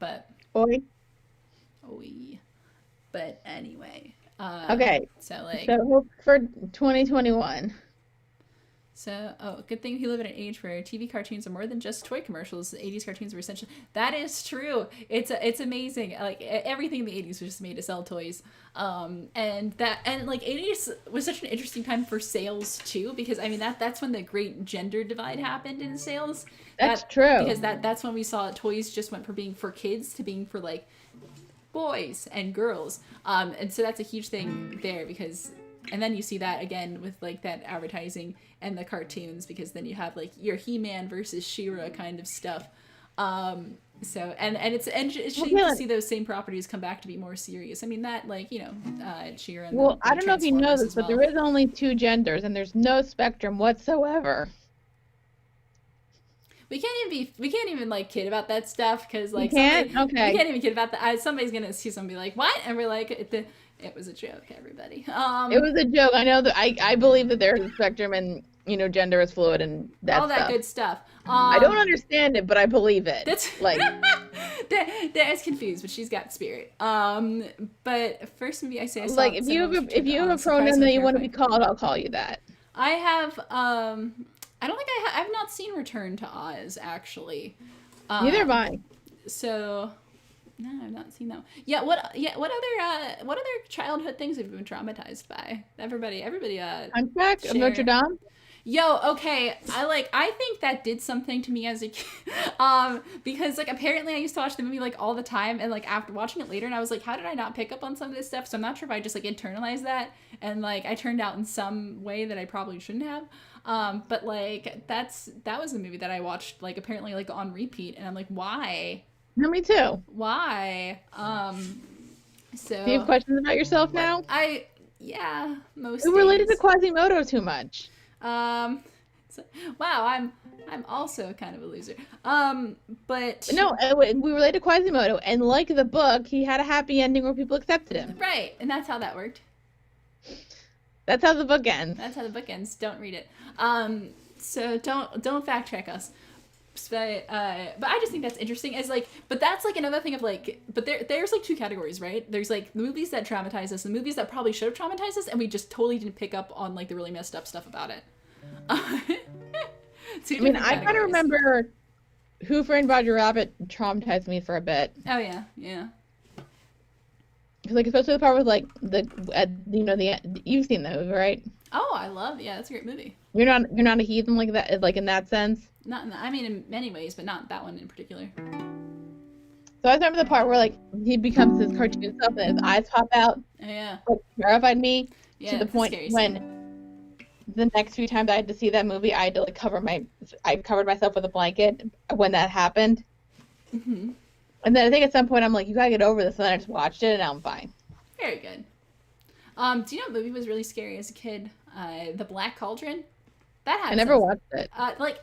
But. Oi. But anyway. Okay. So like. So hope for 2021. So, good thing we live in an age where TV cartoons are more than just toy commercials. The 80s cartoons were essentially... That is true. It's amazing. Like, everything in the 80s was just made to sell toys. And 80s was such an interesting time for sales, too, because, I mean, that's when the great gender divide happened in sales. That's true. Because that's when we saw toys just went from being for kids to being for, like, boys and girls. And so that's a huge thing there, because... And then you see that again with like that advertising and the cartoons, because then you have like your He-Man versus She-Ra kind of stuff. So it's interesting to see those same properties come back to be more serious. I mean that, like, you know, She-Ra. And well, I don't know if you know this, but there is only 2 genders, and there's no spectrum whatsoever. We can't even like kid about that stuff, because like we can't even kid about that. Somebody's gonna see something like, what? And we're like, it was a joke, everybody. It was a joke. I know that I believe that there's a spectrum, and you know, gender is fluid and all that good stuff. I don't understand it, but I believe it. That's like Dad's confused, but she's got spirit. But first movie I say I saw, like if you have a pronoun that you want to be called, I'll call you that. I have I don't think I've not seen Return to Oz, actually. Neither have I. So, no, I've not seen that. Yeah. What other childhood things have you been traumatized by? Everybody. Hunchback of Notre Dame. Yo, okay. I think that did something to me as a kid. Because like apparently I used to watch the movie like all the time, and like after watching it later, and I was like, how did I not pick up on some of this stuff? So I'm not sure if I just like internalized that, and like I turned out in some way that I probably shouldn't have. But like that was a movie that I watched like apparently like on repeat, and I'm like, why? No, me too. Why? So do you have questions about yourself now? Yeah, most. Who related to Quasimodo too much? Wow, I'm also kind of a loser. But no, we related to Quasimodo, and like the book, he had a happy ending where people accepted him. Right, and that's how that worked. That's how the book ends. That's how the book ends. Don't read it. So don't fact check us. But I just think that's interesting as like, but that's like another thing of like, but there's like 2 categories, right? There's like the movies that traumatize us, the movies that probably should have traumatized us, and we just totally didn't pick up on like the really messed up stuff about it. I mean, I kind of remember Who Framed Roger Rabbit traumatized me for a bit. Oh yeah. Like especially the part with like you've seen the movie, right? Oh, I love. Yeah, that's a great movie. You're not a heathen like that, like in that sense. I mean, in many ways, but not that one in particular. So I remember the part where like he becomes his cartoon self and his eyes pop out. Oh, yeah. Like, terrified me to the point when the next few times I had to see that movie, I had to like I covered myself with a blanket when that happened. Mm-hmm. And then I think at some point I'm like, you gotta get over this. And then I just watched it and now I'm fine. Very good. Do you know what movie was really scary as a kid? The Black Cauldron. I never watched it. I feel like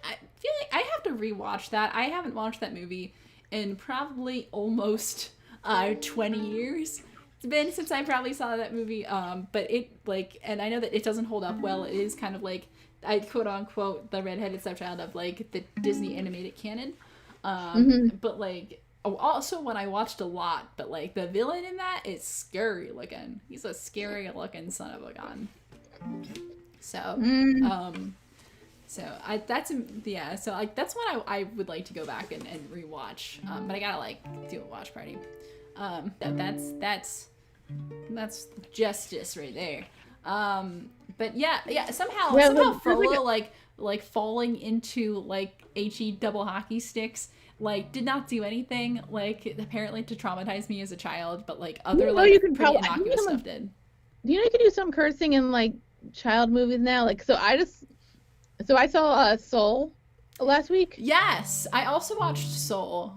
I have to rewatch that. I haven't watched that movie in probably almost 20 years. It's been since I probably saw that movie. But it like, and I know that it doesn't hold up well. It is kind of like, I quote unquote the redheaded stepchild of like the Disney animated canon. But like, also one I watched a lot. But like the villain in that is scary looking. He's a scary looking son of a gun. So, so that's one I would like to go back and rewatch. But I gotta like do a watch party. That's justice right there. But yeah, somehow Frollo like falling into like HE double hockey sticks like did not do anything like apparently to traumatize me as a child, but like other like pretty innocuous stuff did. You know you can do some cursing in like child movies now, like so I saw Soul last week. Yes, I also watched Soul.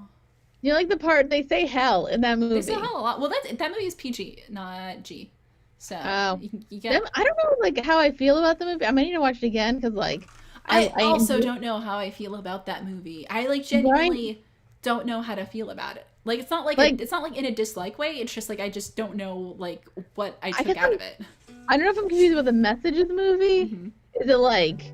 You know, like the part they say hell in that movie. They say hell a lot. Well, that movie is PG, not G. So you get. I don't know like how I feel about the movie. I might need to watch it again because like I also don't know how I feel about that movie. I like genuinely don't know how to feel about it. Like it's not like it's not like in a dislike way. It's just like I just don't know like what I took out of it. I don't know if I'm confused with the message of the movie. Mm-hmm. Is it like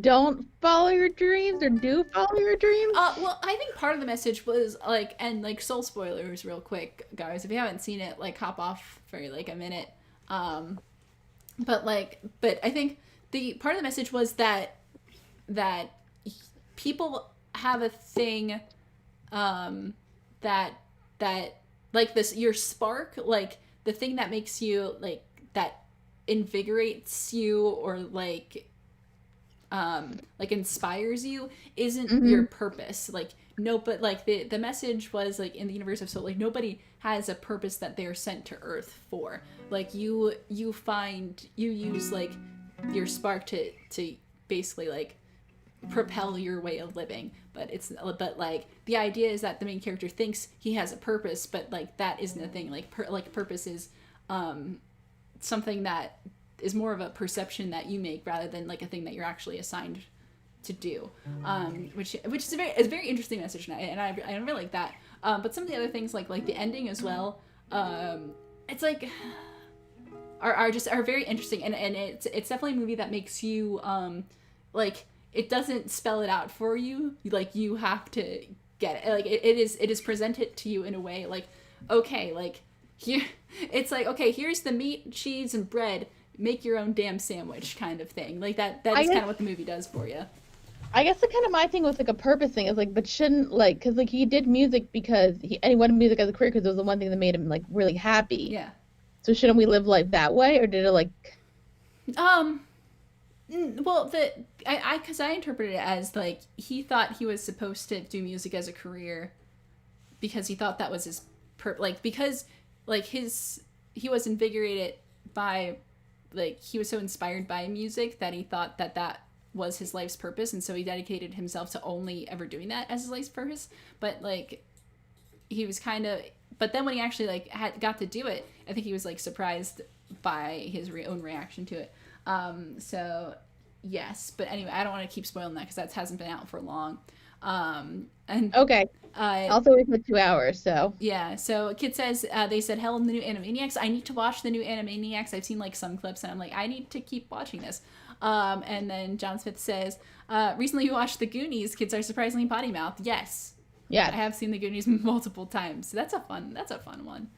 don't follow your dreams or do follow your dreams? Well, I think part of the message was like, and like soul spoilers real quick, guys. If you haven't seen it, like hop off for like a minute. But I think the part of the message was that people have a thing that like this, your spark, like the thing that makes you like that invigorates you or like inspires you isn't your purpose. Like no, but like the message was like in the universe of Soul, like nobody has a purpose that they're sent to Earth for. Like you use like your spark to basically like propel your way of living, but like the idea is that the main character thinks he has a purpose, but like that isn't a thing. Like purpose is something that is more of a perception that you make rather than like a thing that you're actually assigned to do, which is a very interesting message, and I really like that. But some of the other things like the ending as well, it's like are very interesting, and it's definitely a movie that makes you like, it doesn't spell it out for you, like you have to get it. Like it is presented to you in a way like, okay, like here it's like, okay, here's the meat, cheese, and bread, make your own damn sandwich kind of thing. Like that is kind of what the movie does for you. I guess the kind of my thing with like a purpose thing is like, but shouldn't like, because like he did music because he wanted music as a career because it was the one thing that made him like really happy. Yeah. So shouldn't we live life that way, or did it like? Well, because I interpreted it as like he thought he was supposed to do music as a career because he thought that was his because like he was invigorated by, like he was so inspired by music that he thought that was his life's purpose, and so he dedicated himself to only ever doing that as his life's purpose. But like he was kind of, but then when he actually like got to do it, I think he was like surprised by his own reaction to it. So yes, but anyway, I don't want to keep spoiling that because that hasn't been out for long. And okay. Also, we put 2 hours, so yeah. So Kid says they said hell in the new Animaniacs. I need to watch the new Animaniacs. I've seen like some clips, and I'm like, I need to keep watching this. And then John Smith says, recently you watched The Goonies. Kids are surprisingly potty mouthed. Yes. Yeah. I have seen The Goonies multiple times. So that's a fun one.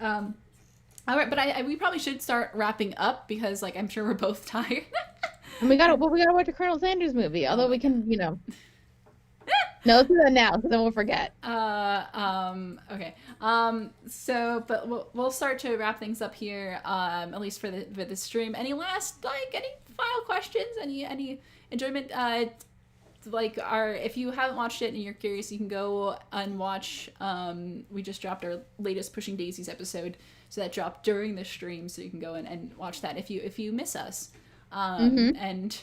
All right, but we probably should start wrapping up because like I'm sure we're both tired. And we gotta watch a Colonel Sanders movie. Although we can, No, let's do that now, because then we'll forget. Okay. So, but we'll start to wrap things up here. At least for the stream. Any final questions? Any enjoyment? If you haven't watched it and you're curious, you can go and watch. We just dropped our latest Pushing Daisies episode, so that dropped during the stream, so you can go and watch that if you miss us. And.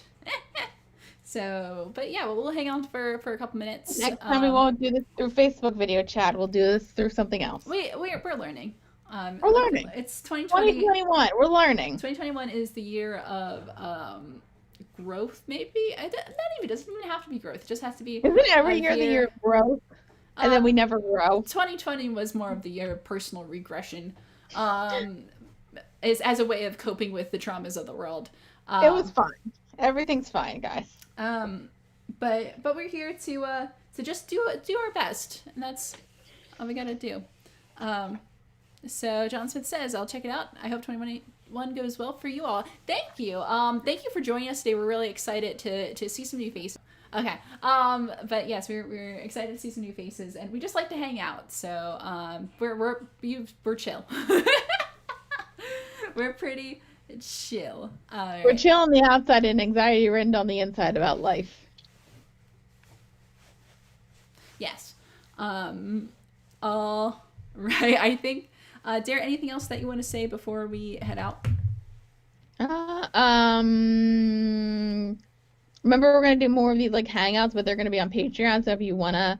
So, but yeah, we'll hang on for a couple minutes. Next time we won't do this through Facebook video chat. We'll do this through something else. We're learning. We're learning. It's 2021. We're learning. 2021 is the year of growth, maybe. It doesn't even have to be growth. It just has to be. Isn't every year the year of growth? And then we never grow. 2020 was more of the year of personal regression, as a way of coping with the traumas of the world. It was fine. Everything's fine, guys. But we're here to just do our best, and that's all we gotta do. So John Smith says, I'll check it out. I hope 2021 goes well for you all. Thank you. Thank you for joining us today. We're really excited to see some new faces. Okay. But yes, we're excited to see some new faces, and we just like to hang out. So we're chill. We're pretty chill. We're chill on the outside and anxiety-ridden on the inside about life. Yes. All right. I think, Dare, anything else that you want to say before we head out? Remember, we're gonna do more of these like hangouts, but they're gonna be on Patreon. So if you wanna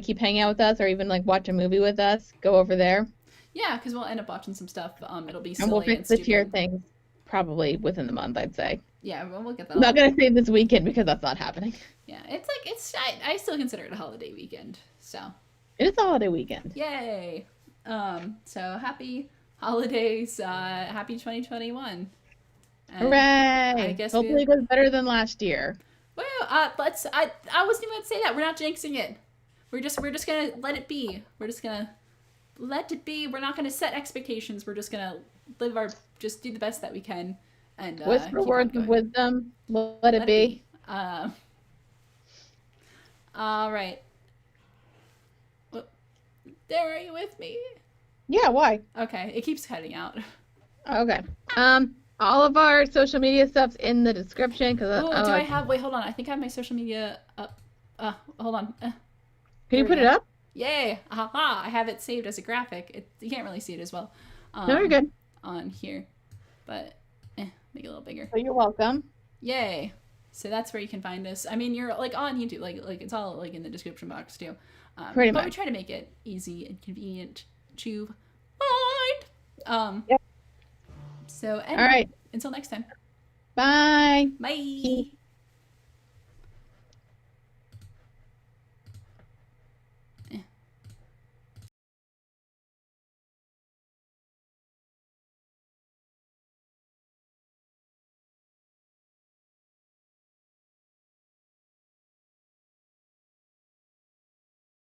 keep hanging out with us, or even like watch a movie with us, go over there. Yeah, because we'll end up watching some stuff. It'll be silly and we'll fix the tier things probably within the month, I'd say. Yeah, we'll get that. I'm not gonna say this weekend because that's not happening. Yeah, I still consider it a holiday weekend. So it is a holiday weekend. Yay! So happy holidays, happy 2021. And hooray! I guess hopefully it goes better than last year. Well, I wasn't even gonna say that. We're not jinxing it. We're just gonna let it be. We're just gonna let it be. We're not gonna set expectations. We're just gonna just do the best that we can, and whisper words of wisdom. Let it be. All right. Well, there, are you with me? Yeah, why? Okay, it keeps cutting out. Okay. All of our social media stuff's in the description. Do I have? Wait, hold on. I think I have my social media up. Hold on. Can you put it up? Yay! Aha! I have it saved as a graphic. You can't really see it as well. No, you're good. On here, but make it a little bigger. So you're welcome. Yay! So that's where you can find us. I mean, you're like on YouTube, like it's all like in the description box too. Pretty much. But we try to make it easy and convenient to find. Yep. So anyway, all right. Until next time. Bye. Bye.